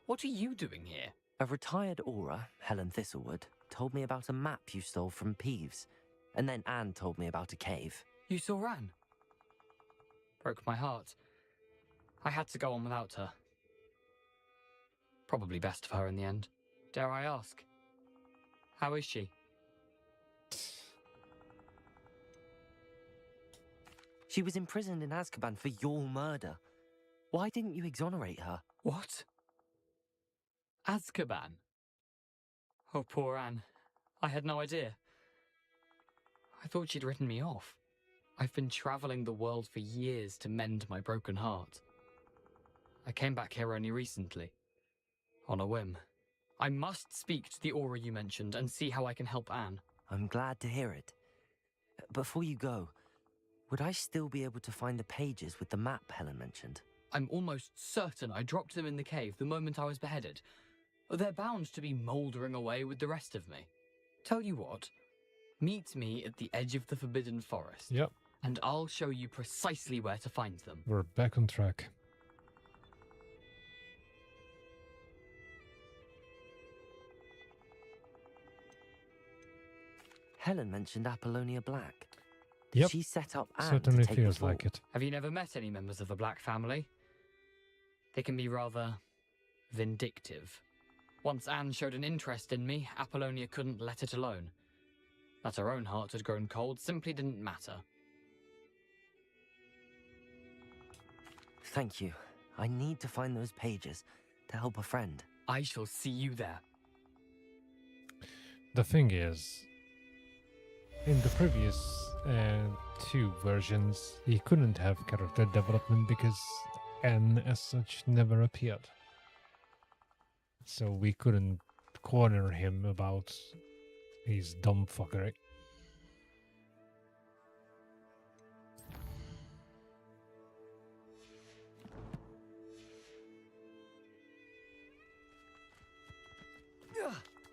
What are you doing here? A retired aura, Helen Thistlewood, told me about a map you stole from Peeves. And then Anne told me about a cave. You saw Anne? Broke my heart. I had to go on without her. Probably best of her in the end. Dare I ask? How is she? She was imprisoned in Azkaban for your murder. Why didn't you exonerate her? What? Azkaban? Oh, poor Anne. I had no idea. I thought she'd written me off. I've been travelling the world for years to mend my broken heart. I came back here only recently. On a whim. I must speak to the aura you mentioned and see how I can help Anne. I'm glad to hear it. Before you go, would I still be able to find the pages with the map Helen mentioned? I'm almost certain I dropped them in the cave the moment I was beheaded. They're bound to be mouldering away with the rest of me. Tell you what, meet me at the edge of the Forbidden Forest. Yep. And I'll show you precisely where to find them. We're back on track. Helen mentioned Apollonia Black. Yep. She set up Anne Certainly to take feels the fall. like it. Have you never met any members of the Black family? They can be rather vindictive. Once Anne showed an interest in me, Apollonia couldn't let it alone. That her own heart had grown cold simply didn't matter. Thank you. I need to find those pages to help a friend. I shall see you there. The thing is, in the previous two versions, he couldn't have character development because N as such never appeared. So we couldn't corner him about his dumb fuckery.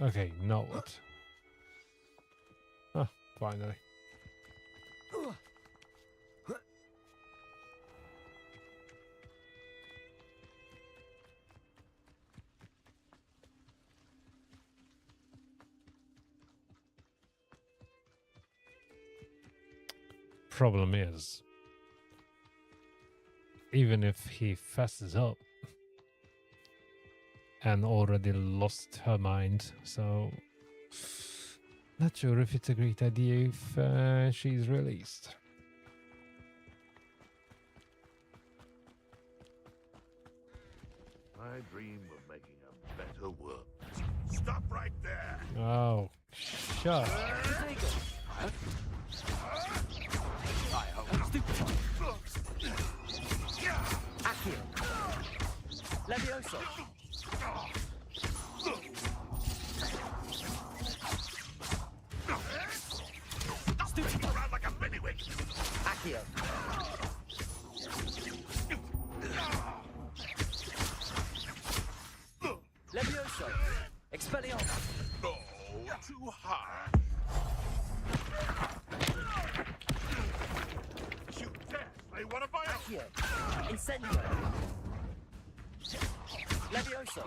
Okay, now what? Ah, finally. Problem is, even if he fesses up, and already lost her mind, so not sure if it's a great idea if she's released. I dream of making a better world. Stop right there! Oh, shut up. Accio. Levioso. Stupid around like a bennywig! Accio. Levioso. Expelliarmus. Oh, too hard! You dare say one of my own! Accio. Incendio. Levioso.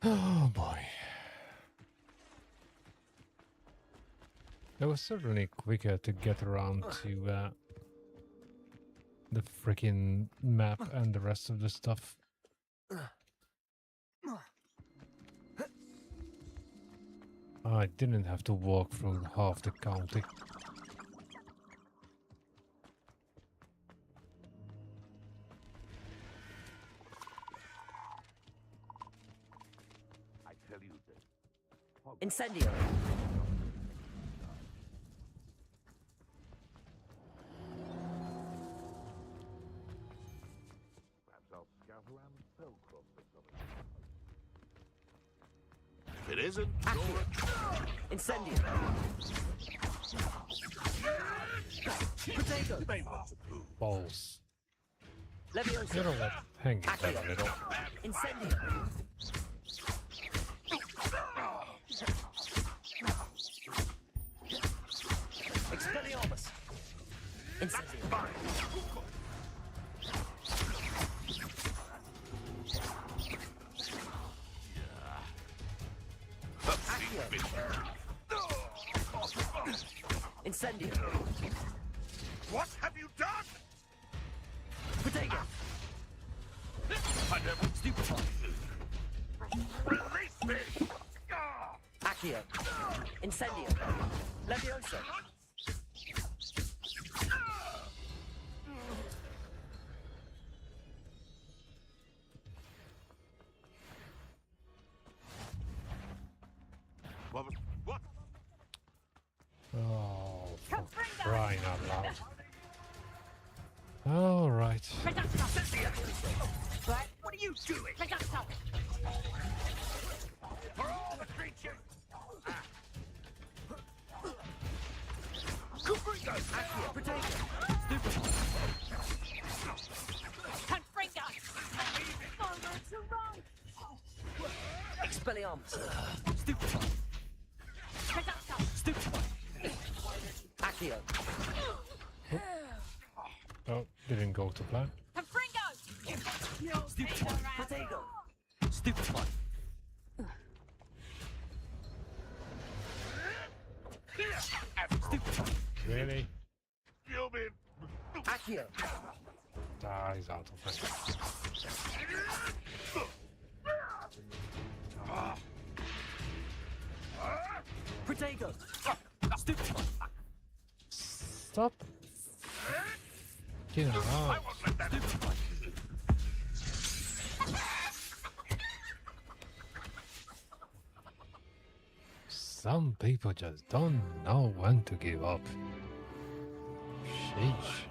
Oh boy. It was certainly quicker to get around to the freaking map and the rest of the stuff. I didn't have to walk through half the county. tell you this. Incendio. Perhaps I'll scout around Spellcroft or something. If it isn't, Incendio. Potato. Balls. Leviosa. You know what? Hang it there a little. Incendio. Expelliarmus. Incendio. Incendio. What have you done? Potato. I never Stupefy. release me! Accio. Incendio. Leviosa. What? What? Oh, for crying out loud. All right. What are you doing? For all the creatures! Confringo! Accio. Potato. Expelliarmus. Stupefy. Stupefy. Accio. Oh, didn't go to plan. Stupefy. Potato. Stupefy. Stupefy. Really? You'll be... Accio. He's out of it. Potato. Stupefy. Stop. Get him out. Some people just don't know when to give up. Sheesh.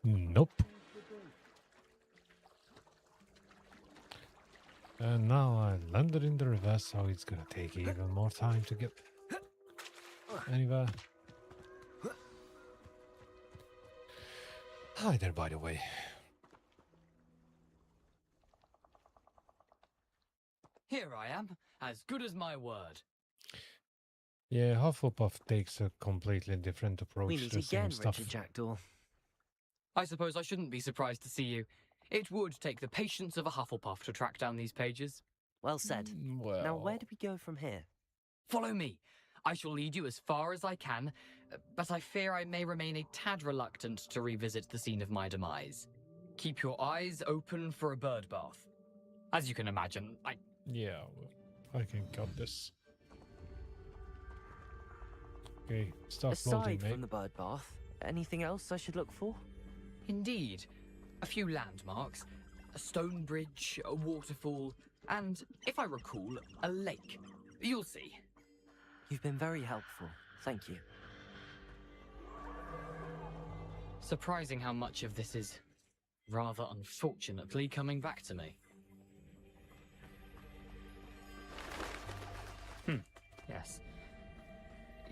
Nope. And now I landed in the reverse, so it's gonna take even more time to get anywhere. Hi there, by the way. Here I am, as good as my word. Yeah, Hufflepuff takes a completely different approach We to meet the same again, stuff. Richard Jackdaw. I suppose I shouldn't be surprised to see you. It would take the patience of a Hufflepuff to track down these pages. Well said. Well... Now, where do we go from here? Follow me. I shall lead you as far as I can, but I fear I may remain a tad reluctant to revisit the scene of my demise. Keep your eyes open for a bird bath. As you can imagine, Yeah, I can cut this. Okay, stop Aside loading, mate. from the bird bath, anything else I should look for? Indeed. A few landmarks, a stone bridge, a waterfall, and, if I recall, a lake. You'll see. You've been very helpful. Thank you. Surprising how much of this is, rather unfortunately, coming back to me.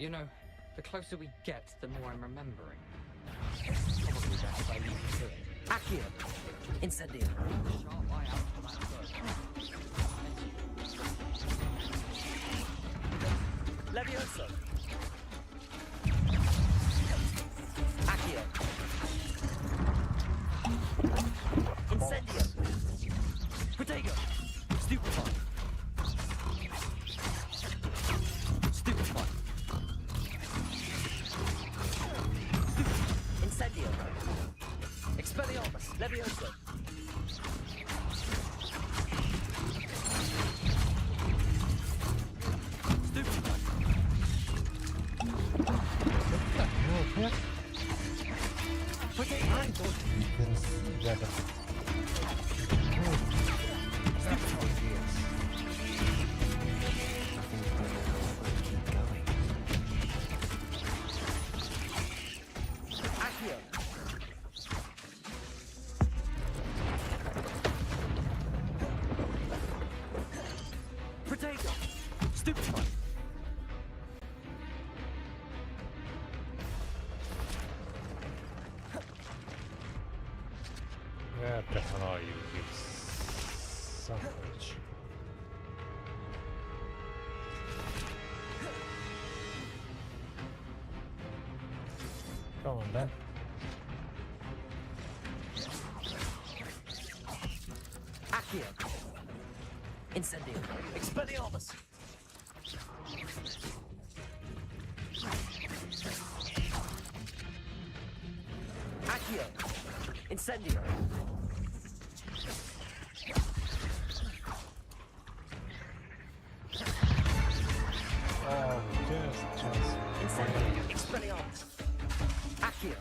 You know, the closer we get, the more I'm remembering. Probably best if I leave you to it. Accio. Incendio. Sharp eye out for that bird. Levioso. Accio. Incendio. Protego. Stupefy. Stupefy. Incendio. Expelliarmus. Levioso. Stupefy. Protego. I don't even see that. Accio. Protego. Stupefy. Where the hell are you, you son of a bitch? Come on, then. Accio. Incendio. Expelliarmus. Accio. Incendio. Oh, just. Incendio. Expelliarmus. Accio.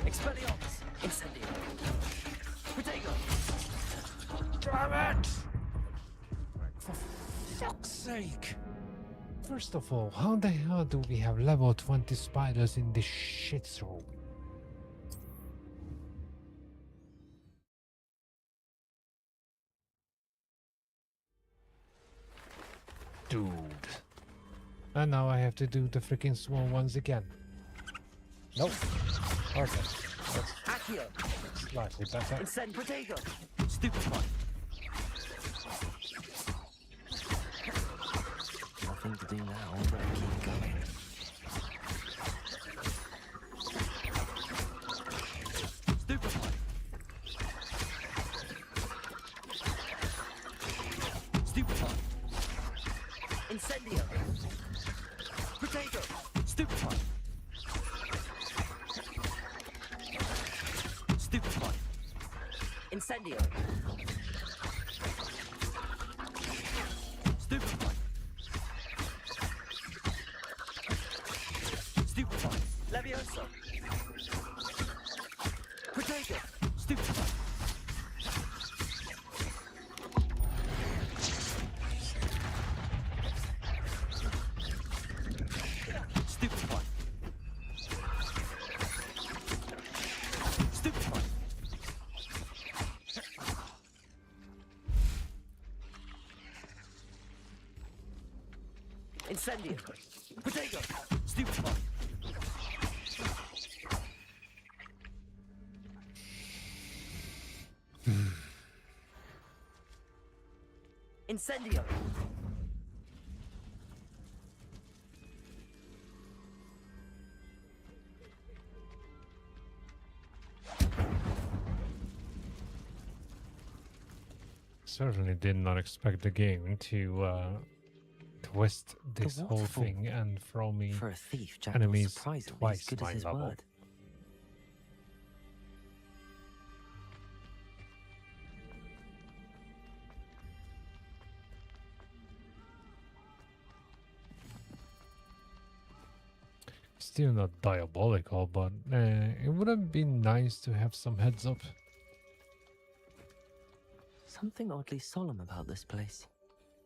Expelliarmus. Incendio. Protego. Damn it! For fuck's sake! First of all, how the hell do we have level 20 spiders in this shit show? Dude. And now I have to do the freaking small ones again. Nope. Okay. That's Accio. slightly better. Incend Protego. Stupefy. Nothing to do now, but keep going. Stupefy. Stupefy. Incendio. Protego. Stupefy. Stupefy. Incendio. Stupefy. Stupefy. Levioso. Protego. Stupefy. Stupefy. Stupefy. Incendio. Protego. Stupefy. Incendio. Certainly did not expect the game to twist this whole waterfall. thing and throw me For a thief, Jack was enemies surprisingly twice as good my as his level. word. Still not diabolical, but it would have been nice to have some heads up. Something oddly solemn about this place.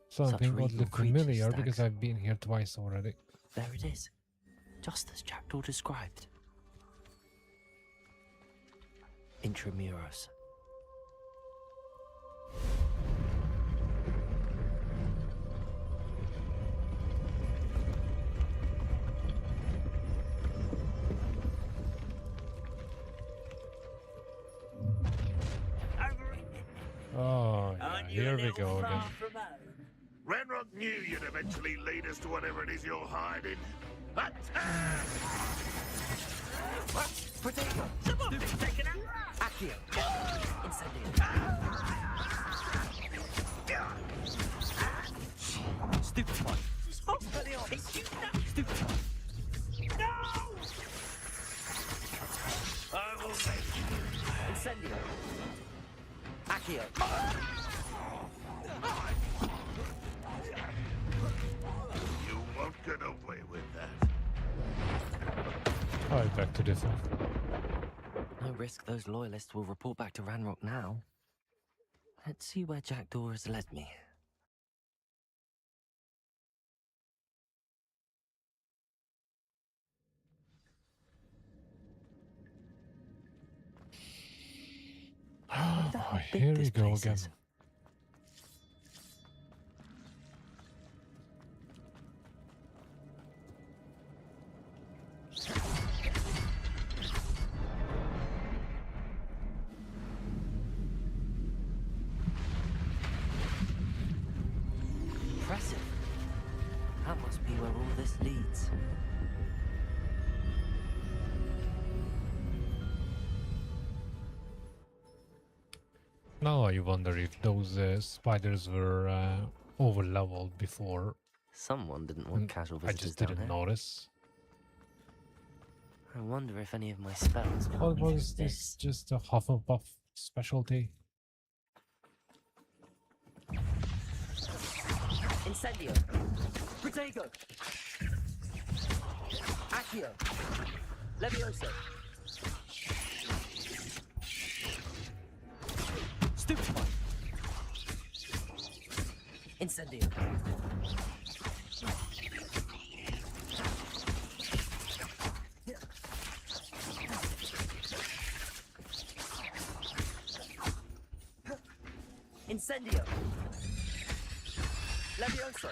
Something regal oddly creatures familiar because stacked. I've been here twice already. There it is, just as Jackdaw described. Intramuros. Oh, yeah, here we go again. Renrock knew you'd eventually lead us to whatever it is you're hiding. Attack! Potato! Someone's been taken out! Accio! Incendio! Stupid one! Stupid one! No! I will make Incendio! Accio! You won't get away with that. Alright, back to differ. No risk those loyalists will report back to Ranrock now. Let's see where Jackdaw has led me. Oh boy, here we go again. Impressive. That must be where all this leads. Now I wonder if those spiders were over-leveled before. Someone didn't want casual I visitors just down didn't here. notice. I wonder if any of my spells will Or help me was through this just a Hufflepuff specialty? Incendio! Protego! Accio! Levioso! Stupid one! Incendio! Incendio! Levioso!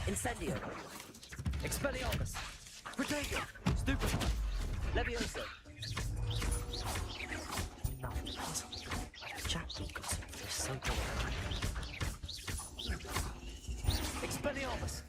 Incendio! Expelliarmus! Protego! Stupid one! Levioso! No, Jackdaw got some of this so good. Expelliarmus!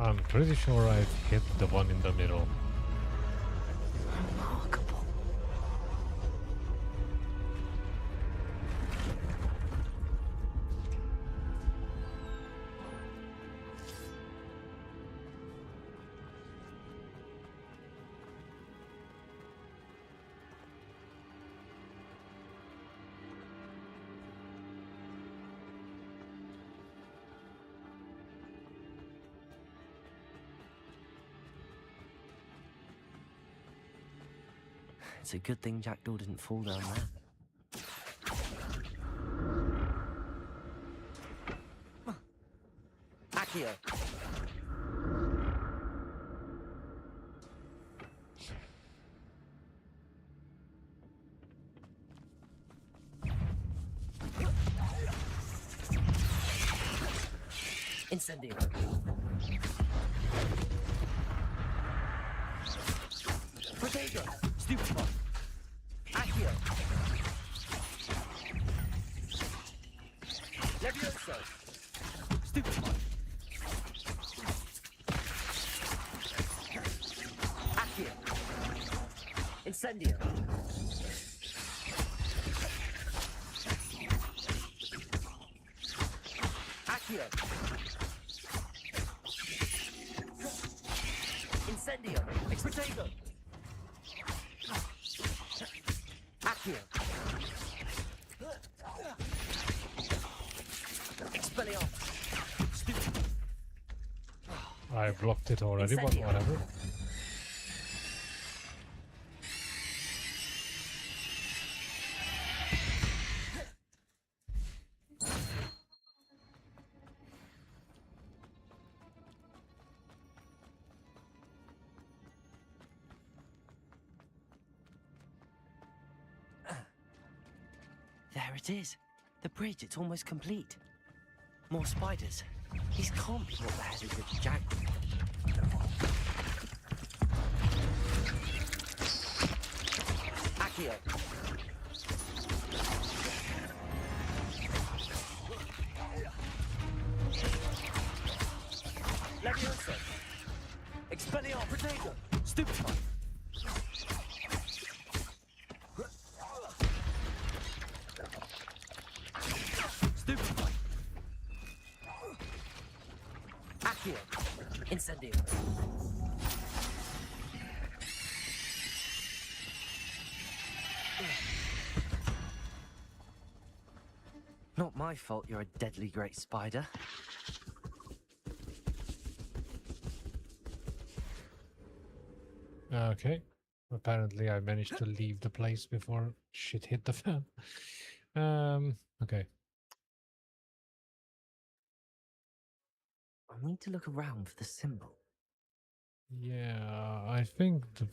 I'm pretty sure I've hit the one in the middle. Remarkable. It's a good thing Jackdaw didn't fall down there. Accio! Incendio! Protego! Stupid one! Accio! Levioso! Stupid one! Accio! Incendio! Accio! Incendio! Protego! Accio! Expelliarmus! Stupid! I blocked it already, but Incendio. whatever. There it is. The bridge, it's almost complete. More spiders. These can't be what the head is with Jack. Accio. Leviosa. Expelliarmus. Protego. Stupefy. Stupefy. Accio. Incendio. Not my fault you're a deadly great spider. Okay. Apparently I managed to leave the place before shit hit the fan. Okay. I need to look around for the symbol. Yeah, I think the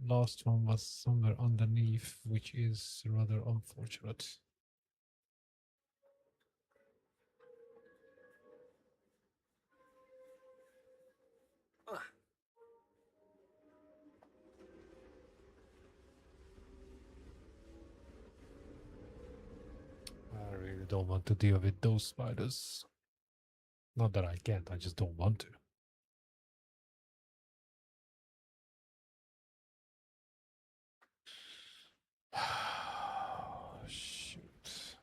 last one was somewhere underneath, which is rather unfortunate. I really don't want to deal with those spiders. Not that I can't, I just don't want to. Shoot.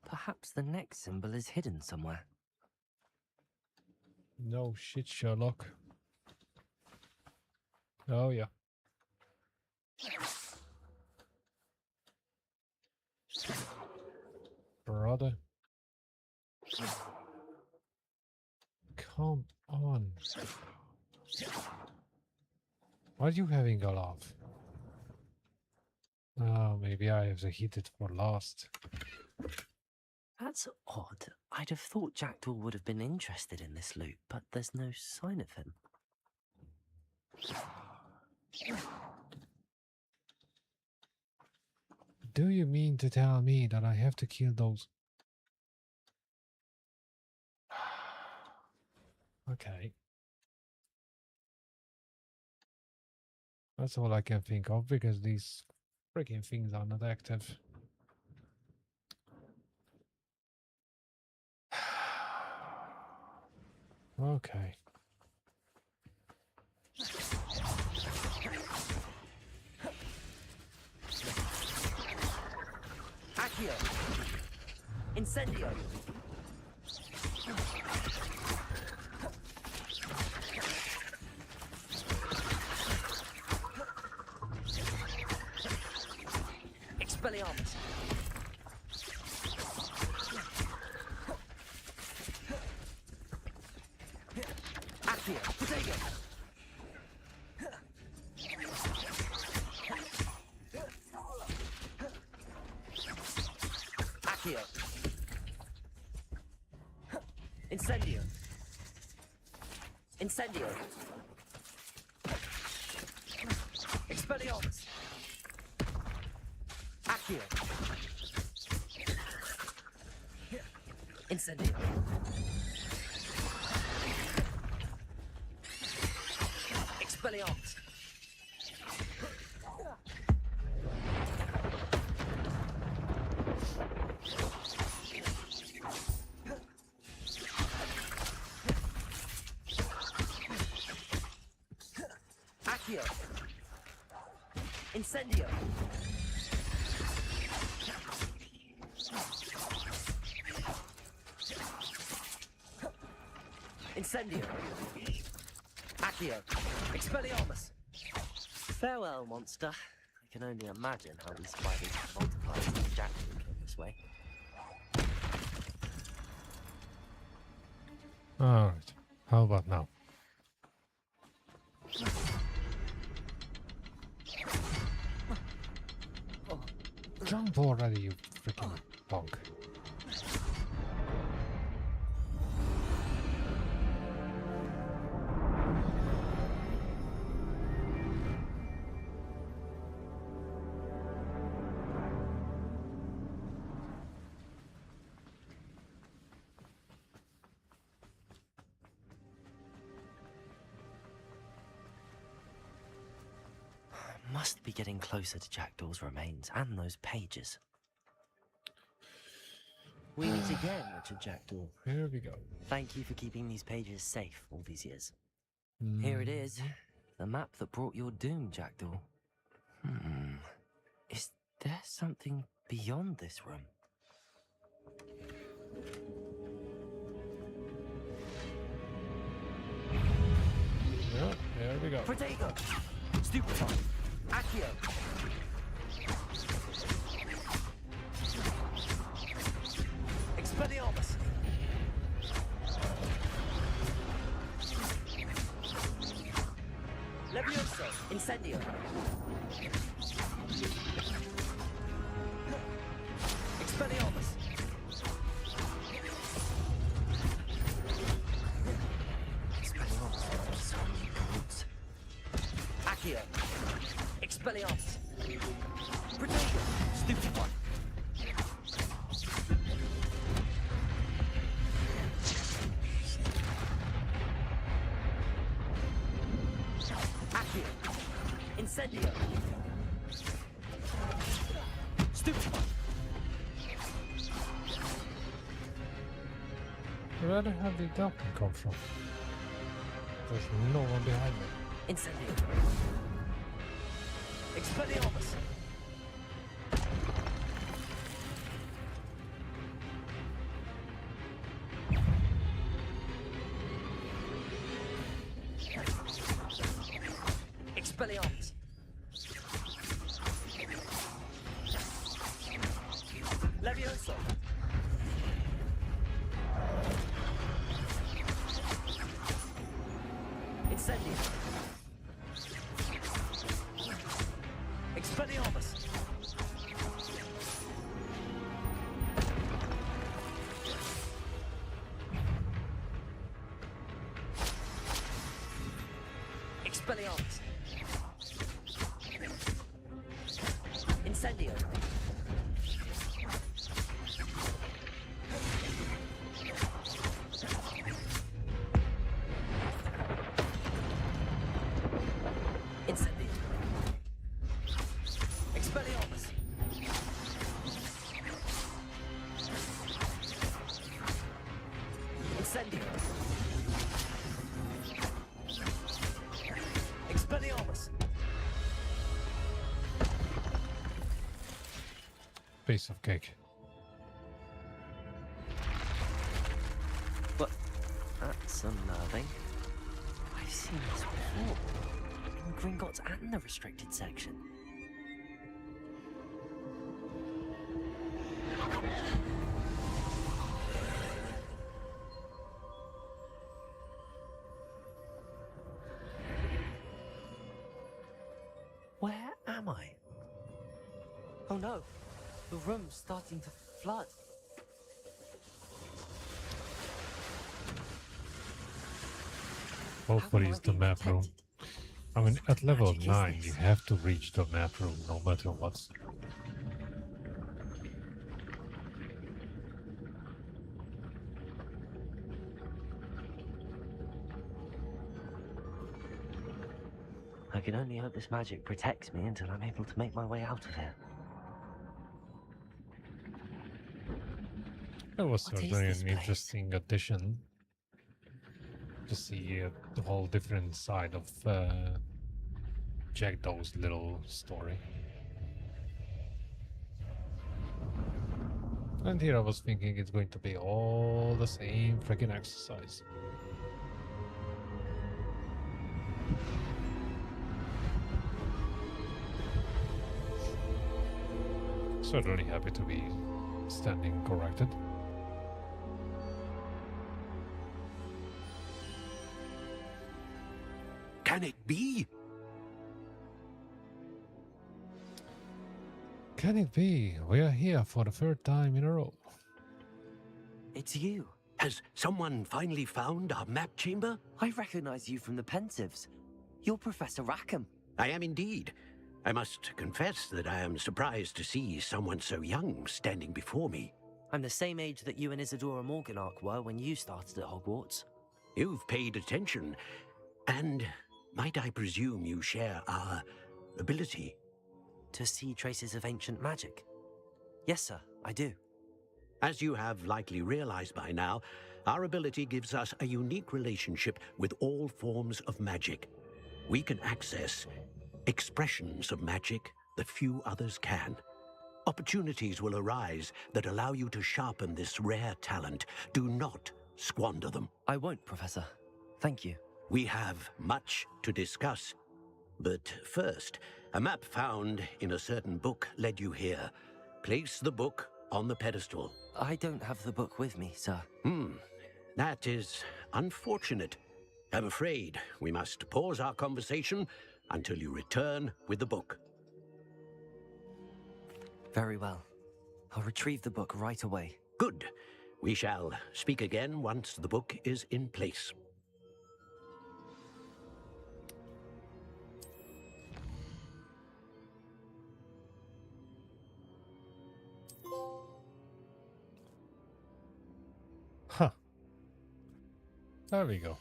Perhaps the next symbol is hidden somewhere. No shit, Sherlock. Oh, yeah. Brother. Come on. Why are you having a laugh? Oh, maybe I have to hit it for last. That's odd. I'd have thought Jackdaw would have been interested in this loot, but there's no sign of him. Do you mean to tell me that I have to kill those? Okay. That's all I can think of because these freaking things are not active. Okay. Accio! Incendio! Expelliarmus! Accio! Protego! Accio! Incendio! Incendio! Expelliarmus! Accio! Incendio! Expelliarmus! Accio! Incendio! Incendio! Accio! Expelliarmus! Farewell, monster. I can only imagine how these spiders multiply if Jack can kill this way. Alright, how about now? Jump already, you freaking punk. Must be getting closer to Jackdaw's remains and those pages. We meet again, Richard Jackdaw. Here we go. Thank you for keeping these pages safe all these years. Here it is, the map that brought your doom, Jackdaw. Is there something beyond this room? Yeah, there we go. Protego! Stupefy! Accio! Expelliarmus! Levioso! Incendio! Expelliarmus! Expelliarmus! So many codes. Accio! Expelliarmus! Protego! Stupefy! Accio! Incendio! Stupefy! Where the hell did that come from? There's no one behind me. Incendio! Expelliarmus! Expelliarmus! Levioso! Incendio! Expelliarmus! Expelliarmus! Incendio! Incendio! Expelliarmus! Incendio! Expelliarmus! Piece of cake. Well, that's unnerving. I've seen this before. In Gringotts and the restricted section. Where am I? Oh no, the room's starting to flood. Hopefully it's the map room. I mean, at level 9 you have to reach the map room no matter what. I can only hope this magic protects me until I'm able to make my way out of here. It was What is certainly this an place? interesting addition to see the whole different side of Jackdaw's little story. And here I was thinking it's going to be all the same freaking exercise. Certainly happy to be standing corrected. Can it be? Can it be? We are here for the third time in a row. It's you. Has someone finally found our map chamber? I recognize you from the Pensives. You're Professor Rackham. I am indeed. I must confess that I am surprised to see someone so young standing before me. I'm the same age that you and Isadora Morganach were when you started at Hogwarts. You've paid attention, and might I presume you share our ability? To see traces of ancient magic? Yes, sir, I do. As you have likely realized by now, our ability gives us a unique relationship with all forms of magic. We can access expressions of magic that few others can. Opportunities will arise that allow you to sharpen this rare talent. Do not squander them. I won't, Professor. Thank you. We have much to discuss. But first, a map found in a certain book led you here. Place the book on the pedestal. I don't have the book with me, sir. That is unfortunate. I'm afraid we must pause our conversation until you return with the book. Very well. I'll retrieve the book right away. Good. We shall speak again once the book is in place. Huh. There we go.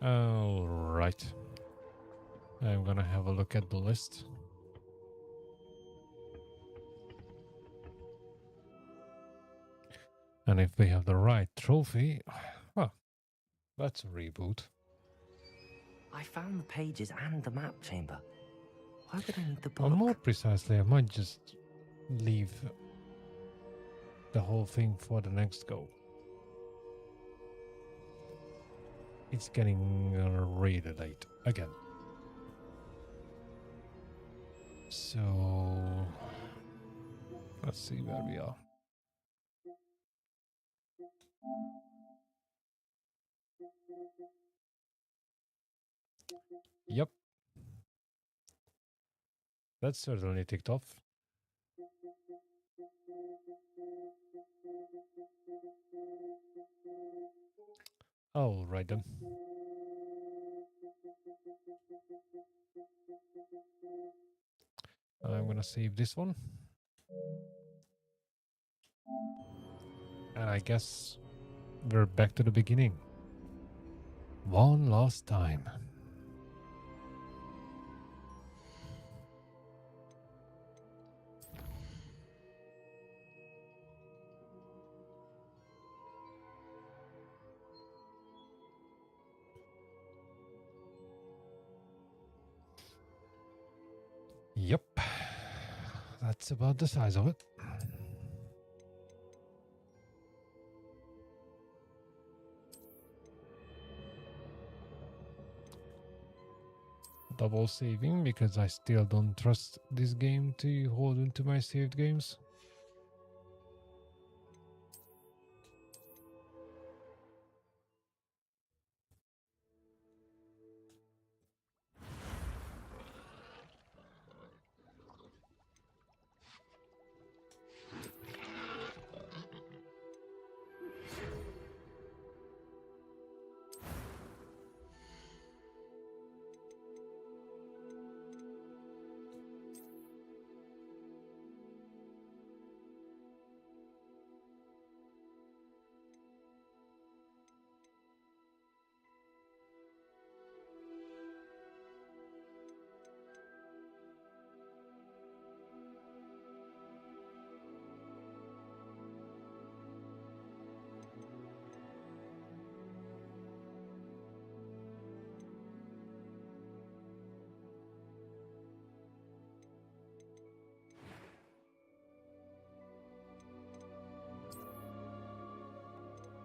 All right. I'm gonna have a look at the list. And if we have the right trophy, well, that's a reboot. I found the pages and the map chamber. Why would I need the Or book? more precisely, I might just leave the whole thing for the next go. It's getting really late again. So let's see where we are. Yep. That's certainly ticked off. All right then. I'm gonna save this one. And I guess we're back to the beginning. One last time. Yep. That's about the size of it. Double saving because I still don't trust this game to hold into my saved games.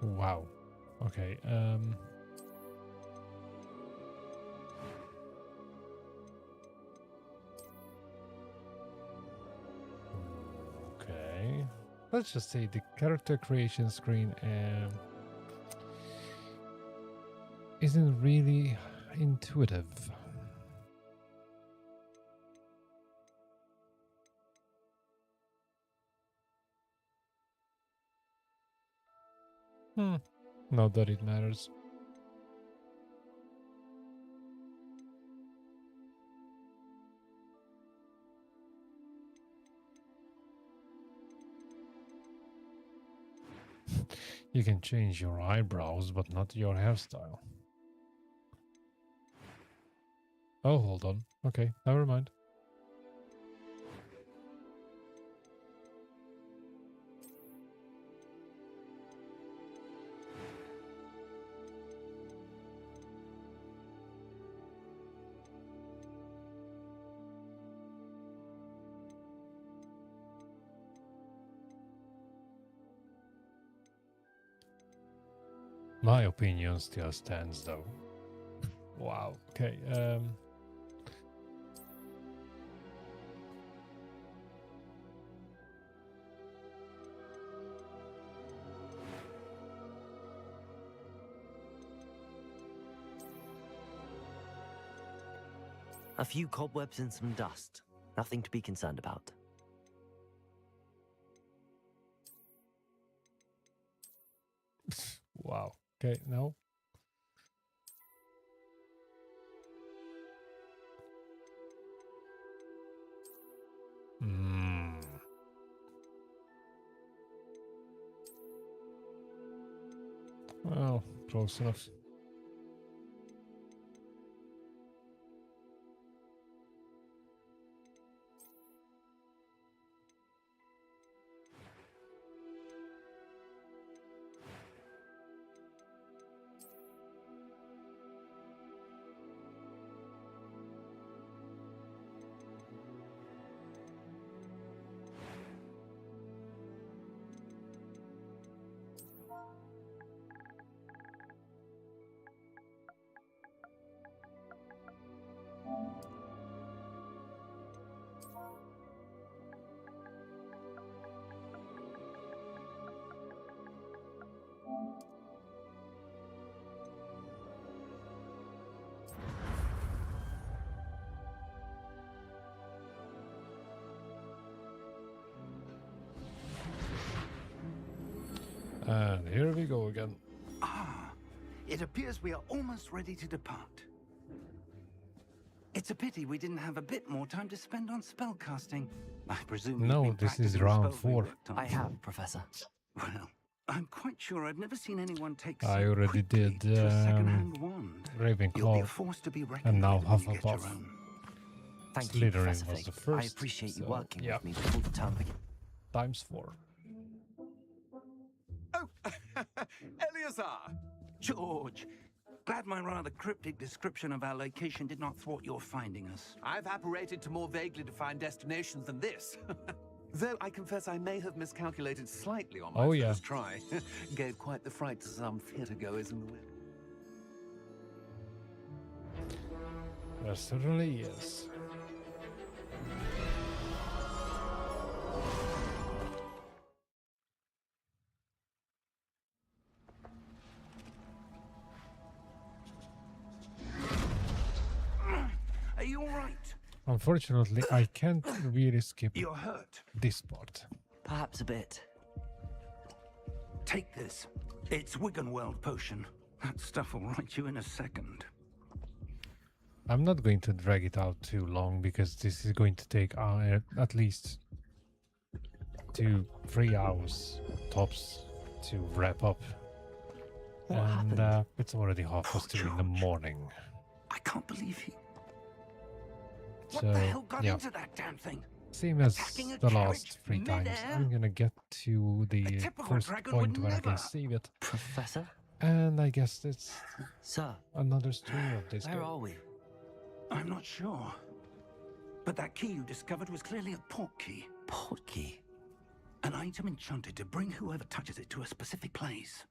Wow. Okay. Okay. Let's just say the character creation screen isn't really intuitive. Not that it matters. You can change your eyebrows, but not your hairstyle. Oh, hold on. Okay, never mind. My opinion still stands, though. Wow. Okay. A few cobwebs and some dust. Nothing to be concerned about. Wow. Okay, no. Well, close enough. And here we go again. Ah, it appears we are almost ready to depart. It's a pity we didn't have a bit more time to spend on spellcasting. I presume you've No, been this is practicing round spells we 4. worked on. I have, Professor. Well, I'm quite sure I've never seen anyone take so I already quickly did to a second-hand wand. You'll be a Ravenclaw, force to be reckoned and now with when you get your Hufflepuff. own. Thank you, Slytherin Professor was Fig. the first. I appreciate you so, working yeah. with me before the term begins. Times 4. Oh, Eleazar! George, glad my rather cryptic description of our location did not thwart your finding us. I've apparated to more vaguely defined destinations than this. Though I confess I may have miscalculated slightly on my first try. Gave quite the fright to some theatergoers in the web. There certainly is. Are you all right? Unfortunately, I can't really skip You're hurt. this part. Perhaps a bit. Take this. It's Wiggenweld potion. That stuff will right you in a second. I'm not going to drag it out too long because this is going to take at least 2-3 hours tops to wrap up. And it's already 2:30 in the morning. I can't believe he... So, What the hell got yeah. into that damn thing? Same as Attacking a the carriage last 3 times. mid-air? I'm gonna get to the typical first dragon point would where I can never. save it. Professor? And I guess it's Sir, another stream of this where game. are we? I'm not sure. But that key you discovered was clearly a port key. Port key? An item enchanted to bring whoever touches it to a specific place.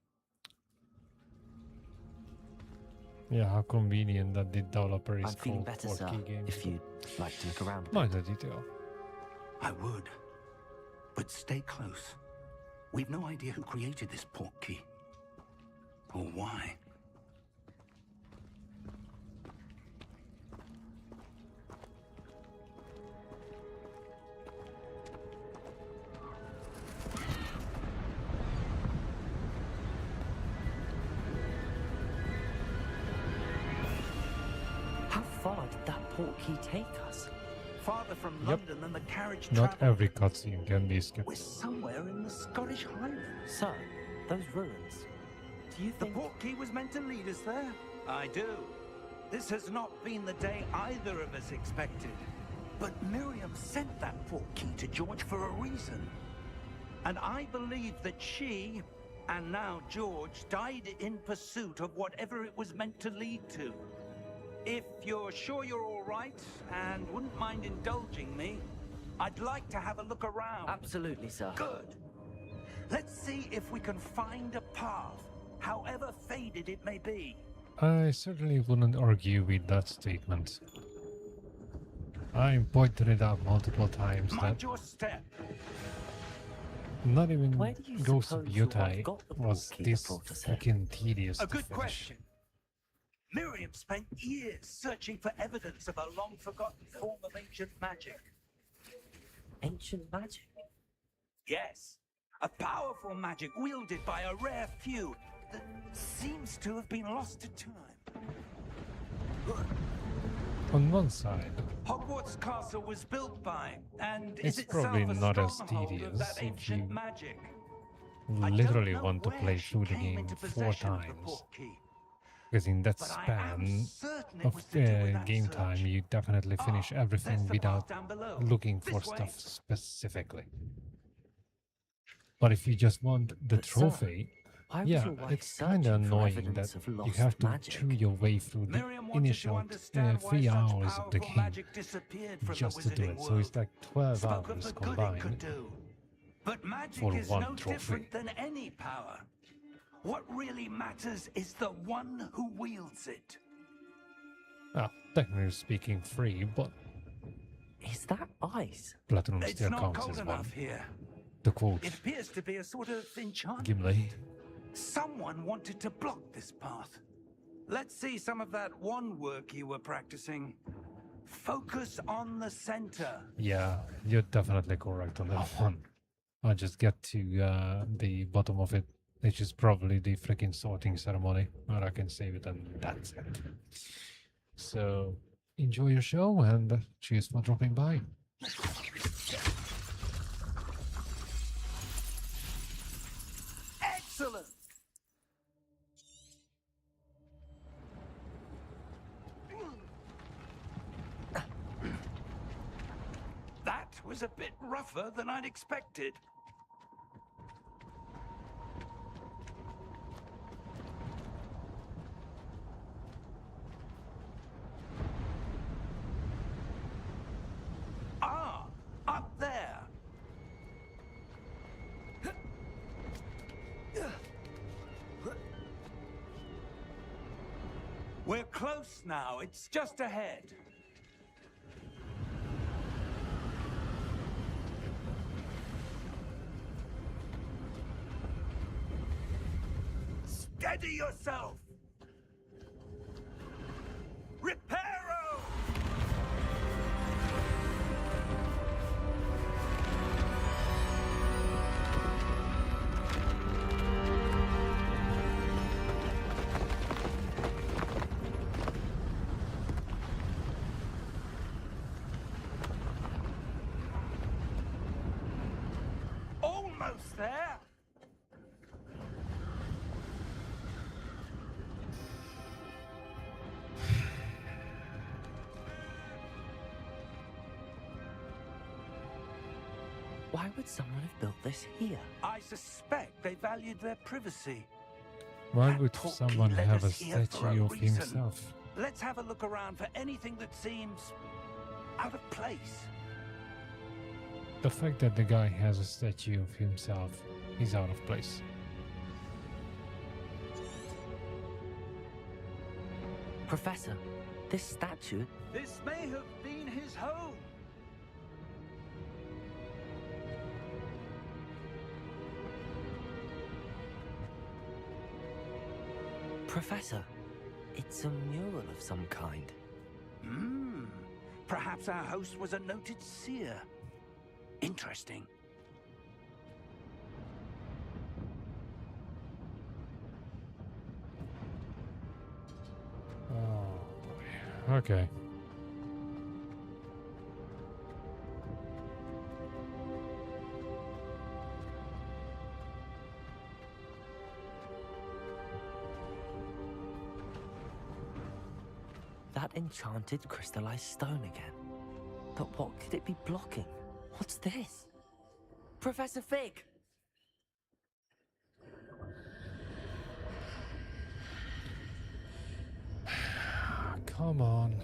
Yeah, how convenient that the developer is I'm feeling called better, sir, 4K Games. if you'd like to look around. Minor detail. I would. But stay close. We've no idea who created this portkey. Or why. How far did that portkey take us? Farther from Yep. London than the carriage Not traveled. every cutscene can be skipped. We're somewhere in the Scottish Highlands. Sir, those ruins. Do you think the portkey was meant to lead us there? I do. This has not been the day either of us expected. But Miriam sent that portkey to George for a reason. And I believe that she, and now George, died in pursuit of whatever it was meant to lead to. If you're sure you're all right and wouldn't mind indulging me, I'd like to have a look around. Absolutely, sir. Good. Let's see if we can find a path, however faded it may be. I certainly wouldn't argue with that statement. I pointed it out multiple times Mind that your step. not even Where do you Ghost of suppose you Utah have got the was portkey that this brought us here? fucking tedious A to good finish. question. Miriam spent years searching for evidence of a long-forgotten form of ancient magic. Ancient magic? Yes, a powerful magic wielded by a rare few that seems to have been lost to time. On one side, Hogwarts Castle was built by, and it's is itself probably a not as stronghold of tedious that if you ancient magic. literally want to where play she through the came game into 4 possession of the times. portkey. Because in that But I am span certain it of was to do with that game search. time, you definitely finish everything there's the without path down below. looking for This way. stuff specifically. But if you just want the But, sir, trophy, why was yeah, your wife it's kind of searching for annoying evidence that of you lost have to magic? chew your way through the Miriam wanted to initial understand why 3 such hours of the powerful game magic disappeared from just the to do wizarding it. So world. it's like 12 Spoke of hours the good it combined could do. But magic for is one no trophy. different than any power. What really matters is the one who wields it. Ah, technically speaking, free, but Is that ice? Platinum It's still not counts cold as one. enough here. The quote, It appears to be a sort of enchantment. Gimli. Someone wanted to block this path. Let's see some of that one work you were practicing. Focus on the center. Yeah, you're definitely correct on that one. I'll just get to the bottom of it, which is probably the freaking sorting ceremony, or I can save it and that's it. So, enjoy your show and cheers for dropping by. Excellent! That was a bit rougher than I'd expected. Ah, up there. We're close now. It's just ahead. Steady yourself. Reparo! Almost there. Why would someone have built this here? I suspect they valued their privacy. Why would someone led have a us here for a statue of reason. himself? Let's have a look around for anything that seems out of place. The fact that the guy has a statue of himself is out of place. Professor, this statue... This may have been his home. Professor, it's a mural of some kind. Perhaps our host was a noted seer. Interesting. Oh boy. Okay. That enchanted crystallized stone again. But what could it be blocking? What's this? Professor Fig! Come on.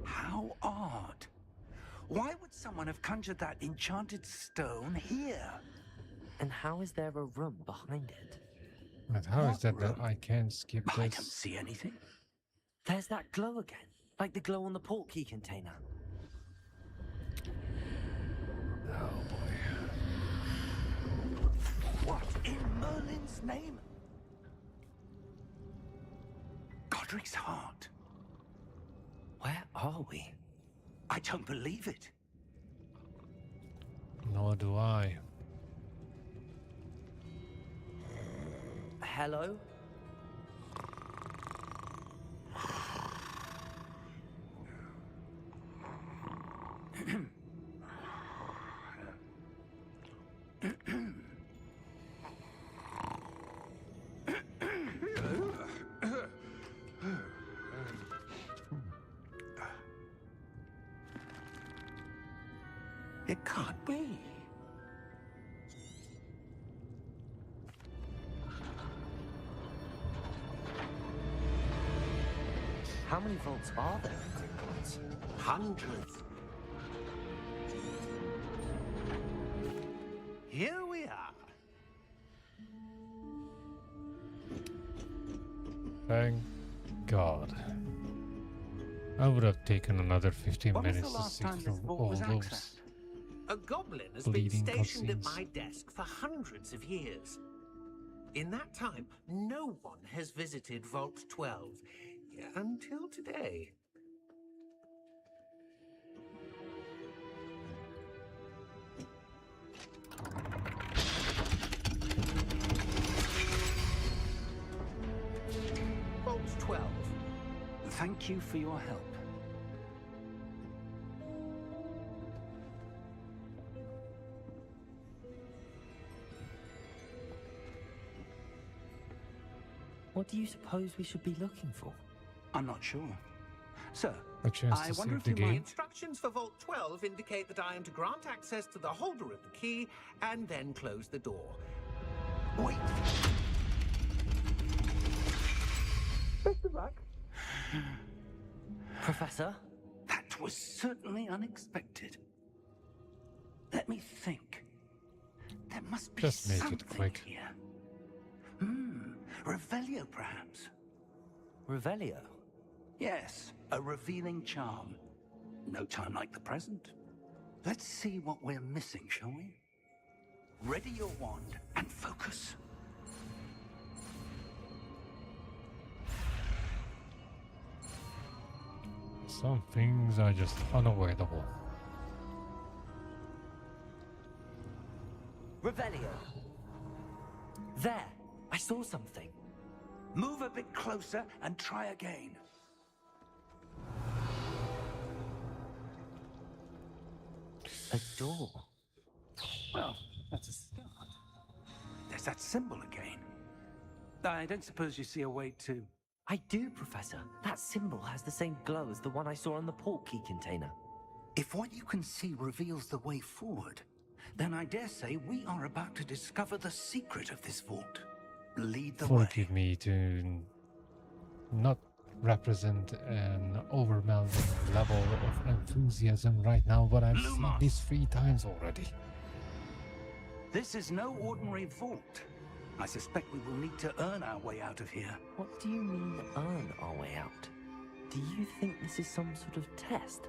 How odd. Why would someone have conjured that enchanted stone here? And how is there a room behind it? And how is that I can't skip this? I don't see anything. There's that glow again, like the glow on the portkey container. Oh boy. What in Merlin's name? Godric's heart. Where are we? I don't believe it. Nor do I. Hello? It can't be. How many vaults are there in Hogwarts? Hundreds. Here we are. Thank God. I would have taken another 15 When was minutes the to last see time through this vault all was those. accessed? A goblin has been Bleeding stationed at cutscenes. my desk for hundreds of years. In that time, no one has visited Vault 12 until today. Vault 12. Thank you for your help. What do you suppose we should be looking for? I'm not sure. Sir, A chance I to wonder save if the you game. might... Instructions for Vault 12 indicate that I am to grant access to the holder of the key and then close the door. Wait. Best of luck. Professor? That was certainly unexpected. Let me think. There must be Just make it something quick. here. Revelio, perhaps. Revelio? Yes, a revealing charm. No time like the present. Let's see what we're missing, shall we? Ready your wand and focus. Some things are just unavoidable. Revelio! There! I saw something. Move a bit closer and try again. A door. Well, that's a start. There's that symbol again. I don't suppose you see a way to... I do, Professor. That symbol has the same glow as the one I saw on the portkey container. If what you can see reveals the way forward, then I dare say we are about to discover the secret of this vault. Lead the way. Forgive me to not represent an overwhelming level of enthusiasm right now, but I've seen this 3 times already. This is no ordinary vault. I suspect we will need to earn our way out of here. What do you mean, earn our way out? Do you think this is some sort of test?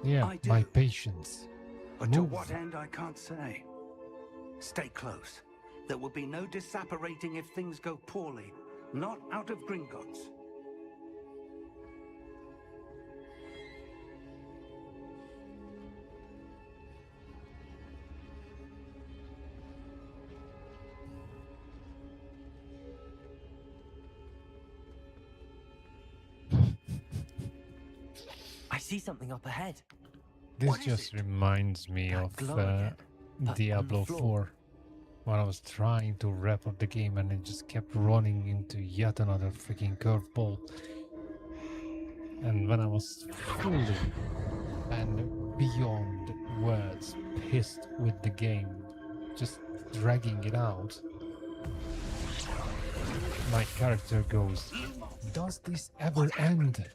Yeah, I do. my patience. But to Move. what end, I can't say. Stay close. There will be no disapparating if things go poorly. Not out of Gringotts. I see something up ahead. This just reminds me of Diablo 4. When I was trying to wrap up the game and it just kept running into yet another freaking curveball. And when I was fully and beyond words pissed with the game, just dragging it out, my character goes, "Does this ever end?"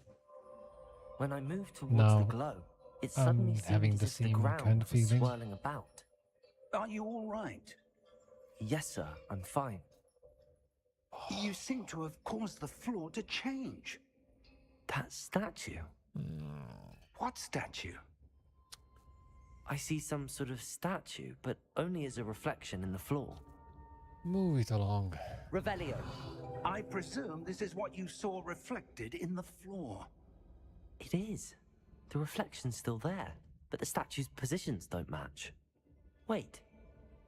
When I move towards Now, the glow, it I'm suddenly having seemed the as if the same ground kind of was feeling. swirling about. Are you all right? Yes, sir, I'm fine. You seem to have caused the floor to change. That statue? What statue? I see some sort of statue, but only as a reflection in the floor. Move it along. Revelio. I presume this is what you saw reflected in the floor. It is. The reflection's still there, but the statue's positions don't match. Wait,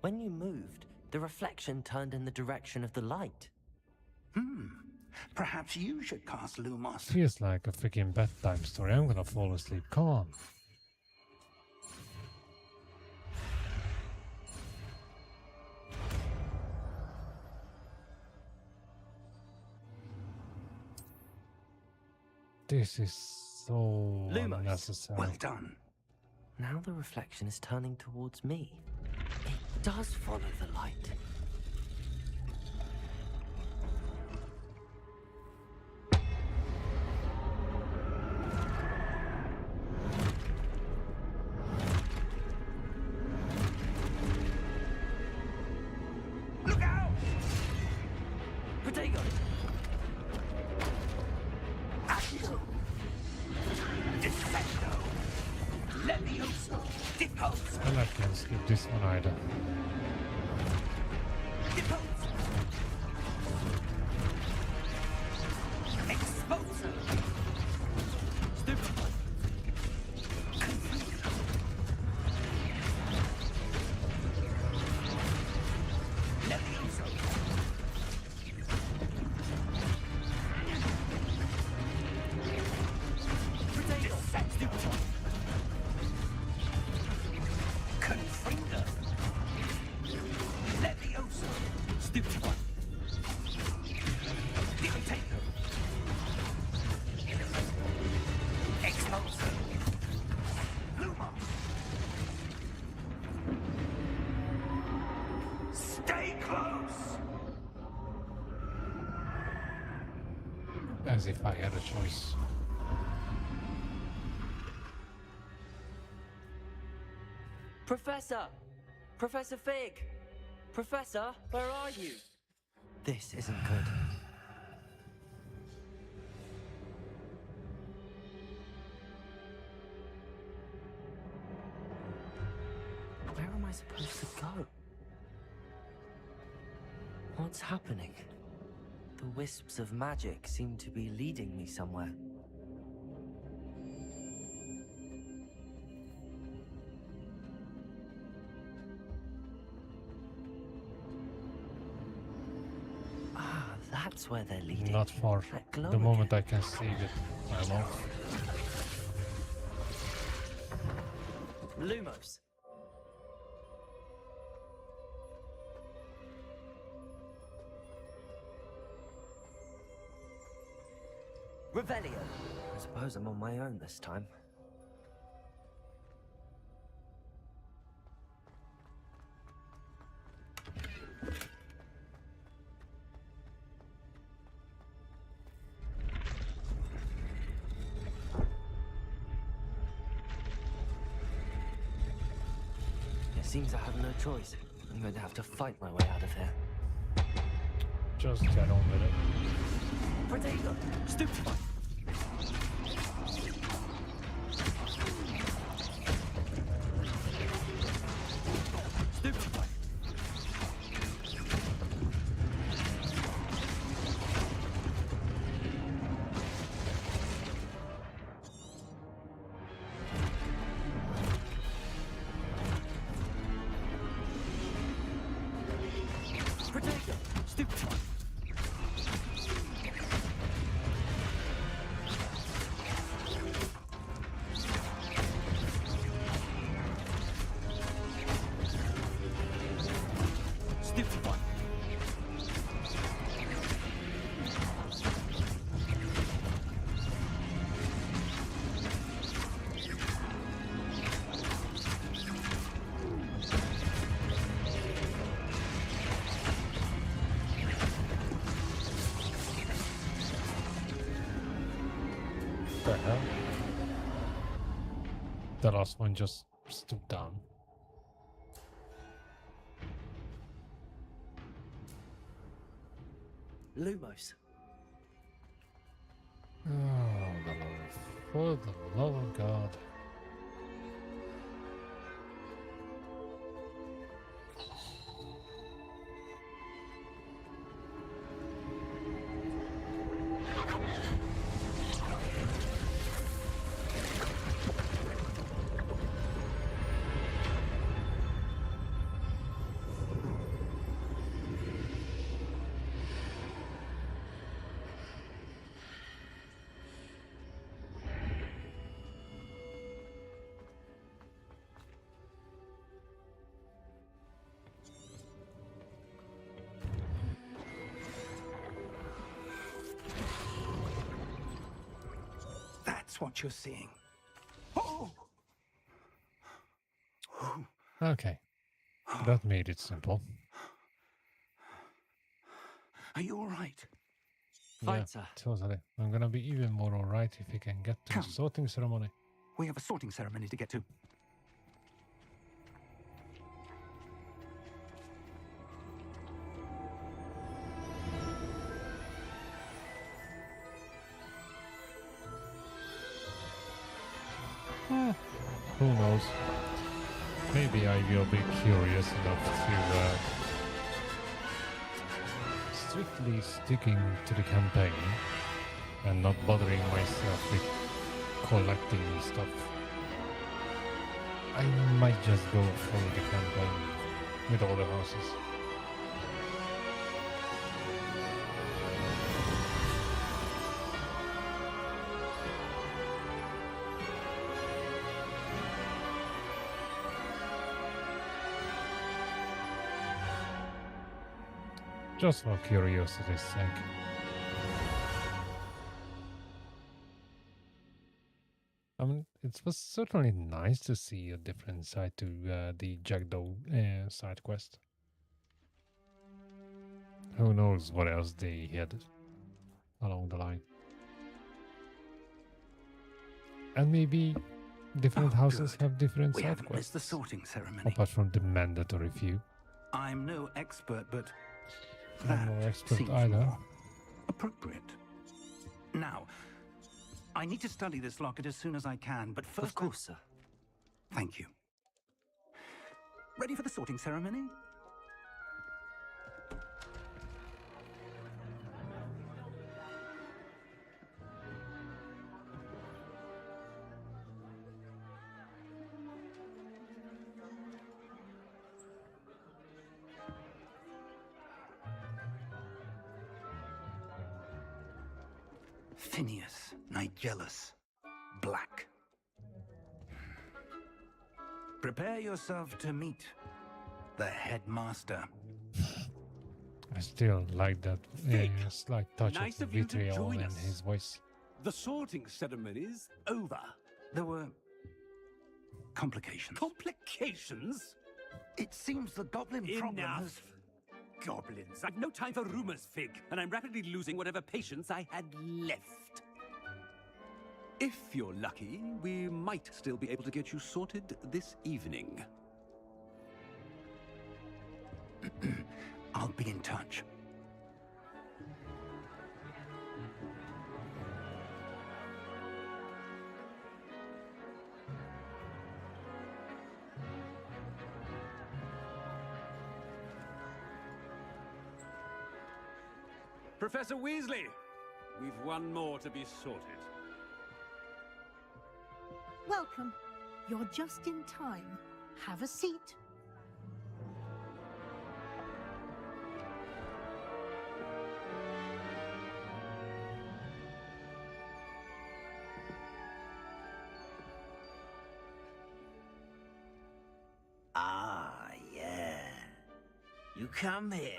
when you moved, the reflection turned in the direction of the light. Perhaps you should cast Lumos. Feels like a freaking bedtime story. I'm gonna fall asleep. Come on. This is so unnecessary. Well done. Now the reflection is turning towards me. It does follow the light. Look out! Protego! Accio! Defendo! Levioso! Depose! Well, I can't skip this one either. Depose! Exposer! Stupefy! Levioso! Protego! Stupefy! Confringo! Levioso! Stupefy! Dictator! Exposer! Lumos! Stay close! As if I had a choice. Professor! Professor Fig! Professor, where are you? This isn't good. Where am I supposed to go? What's happening? The wisps of magic seem to be leading me somewhere. Ah, that's where they're leading. Not far. That glow The moment again. I can save it, I'm off. Lumos. Revelio. I suppose I'm on my own this time. It seems I have no choice. I'm going to have to fight my way out of here. Just get on with it. Potato! Stupefy! Stupefy! Potato! Stupefy! Stupefy! The hell? The last one just stood down. Lumos. Oh, the love. For the love of God. That's what you're seeing. Oh! Okay. That made it simple. Are you all right? Yeah, totally. I'm gonna be even more alright if we can get to the sorting ceremony. We have a sorting ceremony to get to. Who knows? Maybe I will be curious enough to strictly sticking to the campaign and not bothering myself with collecting stuff. I might just go through the campaign with all the houses. Just for curiosity's sake. I mean, it was certainly nice to see a different side to the Jackdaw side quest. Who knows what else they had along the line. And maybe different houses have different We side haven't quests. missed the sorting ceremony. Apart from the mandatory few. I'm no expert, but I'm no expert seems either. more appropriate. Now, I need to study this locket as soon as I can, but first... Of course, sir. Thank you. Ready for the sorting ceremony? Phineas, Nigellus, Black. Prepare yourself to meet the headmaster. I still like that slight touch Nice of of you to vitriol join in us. his voice. The sorting ceremony's over. There were complications. Complications? It seems the goblin problem has... Enough. Goblins. I've no time for rumors, Fig, and I'm rapidly losing whatever patience I had left. If you're lucky, we might still be able to get you sorted this evening. I'll be in touch. Professor Weasley, we've one more to be sorted. Welcome. You're just in time. Have a seat. Ah, yeah. You come here.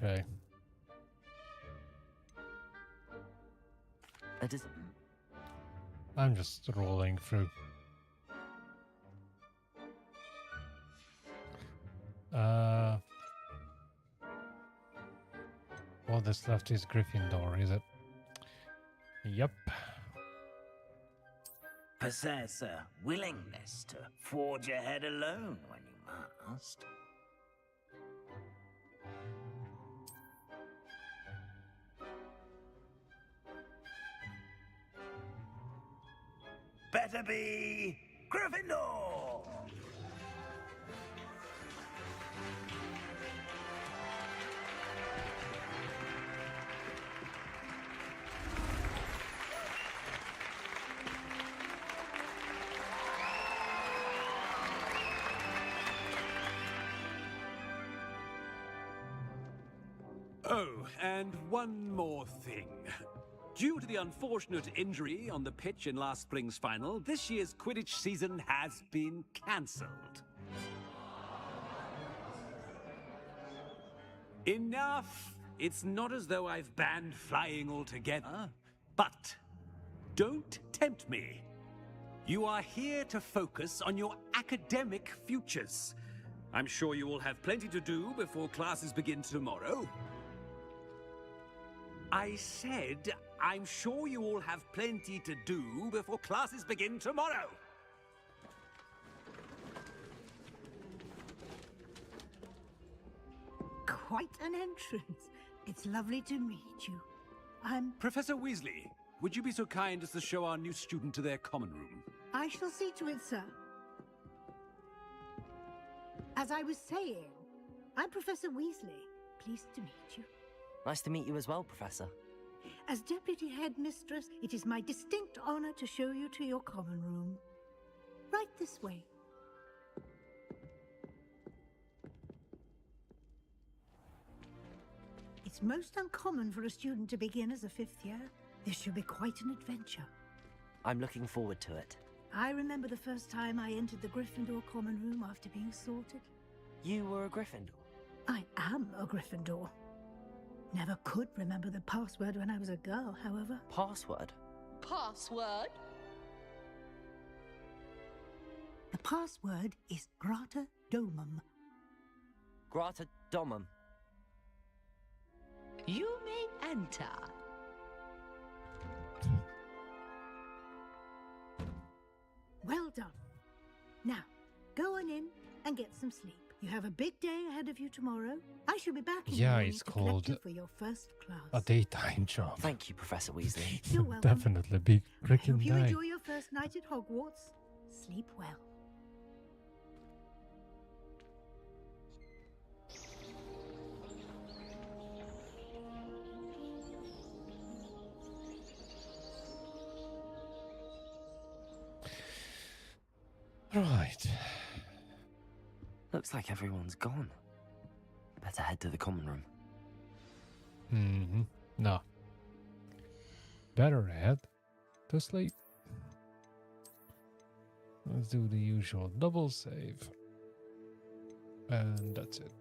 Okay. I'm just rolling through. All that's left is Gryffindor, is it? Yep. Possess a willingness to forge ahead alone when you must. Better be Gryffindor! Oh, and one more thing. Due to the unfortunate injury on the pitch in last spring's final, this year's Quidditch season has been cancelled. Enough! It's not as though I've banned flying altogether, but don't tempt me. You are here to focus on your academic futures. I'm sure you all have plenty to do before classes begin tomorrow. I said, I'm sure you all have plenty to do before classes begin tomorrow. Quite an entrance. It's lovely to meet you. I'm... Professor Weasley, would you be so kind as to show our new student to their common room? I shall see to it, sir. As I was saying, I'm Professor Weasley. Pleased to meet you. Nice to meet you as well, Professor. As Deputy Headmistress, it is my distinct honor to show you to your common room. Right this way. It's most uncommon for a student to begin as a fifth year. This should be quite an adventure. I'm looking forward to it. I remember the first time I entered the Gryffindor common room after being sorted. You were a Gryffindor? I am a Gryffindor. Never could remember the password when I was a girl, however. Password? Password? The password is Grata Domum. Grata Domum. You may enter. Well done. Now, go on in and get some sleep. You have a big day ahead of you tomorrow. I shall be back in the morning it's to collect called you for your first class. a daytime job. Thank you, Professor Weasley. You're welcome. Definitely big I freaking hope you day. enjoy your first night at Hogwarts. Sleep well. Right. Looks like everyone's gone. Better head to the common room. Mm-hmm. No. Better head to sleep. Let's do the usual double save. And that's it.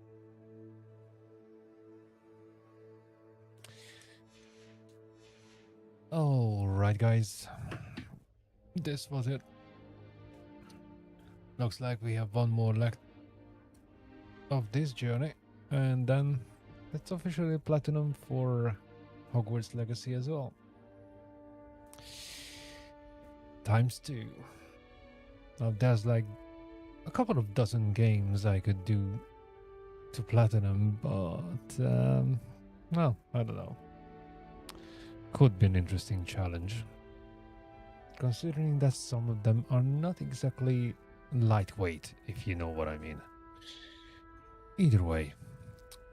Alright, guys. This was it. Looks like we have one more left of this journey, and then it's officially platinum for Hogwarts Legacy as well. ×2. Now there's like a couple of dozen games I could do to platinum, but well, I don't know. Could be an interesting challenge, considering that some of them are not exactly lightweight, if you know what I mean. Either way,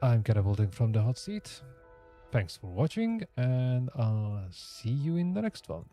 I'm catapulting from the hot seat. Thanks for watching, and I'll see you in the next one.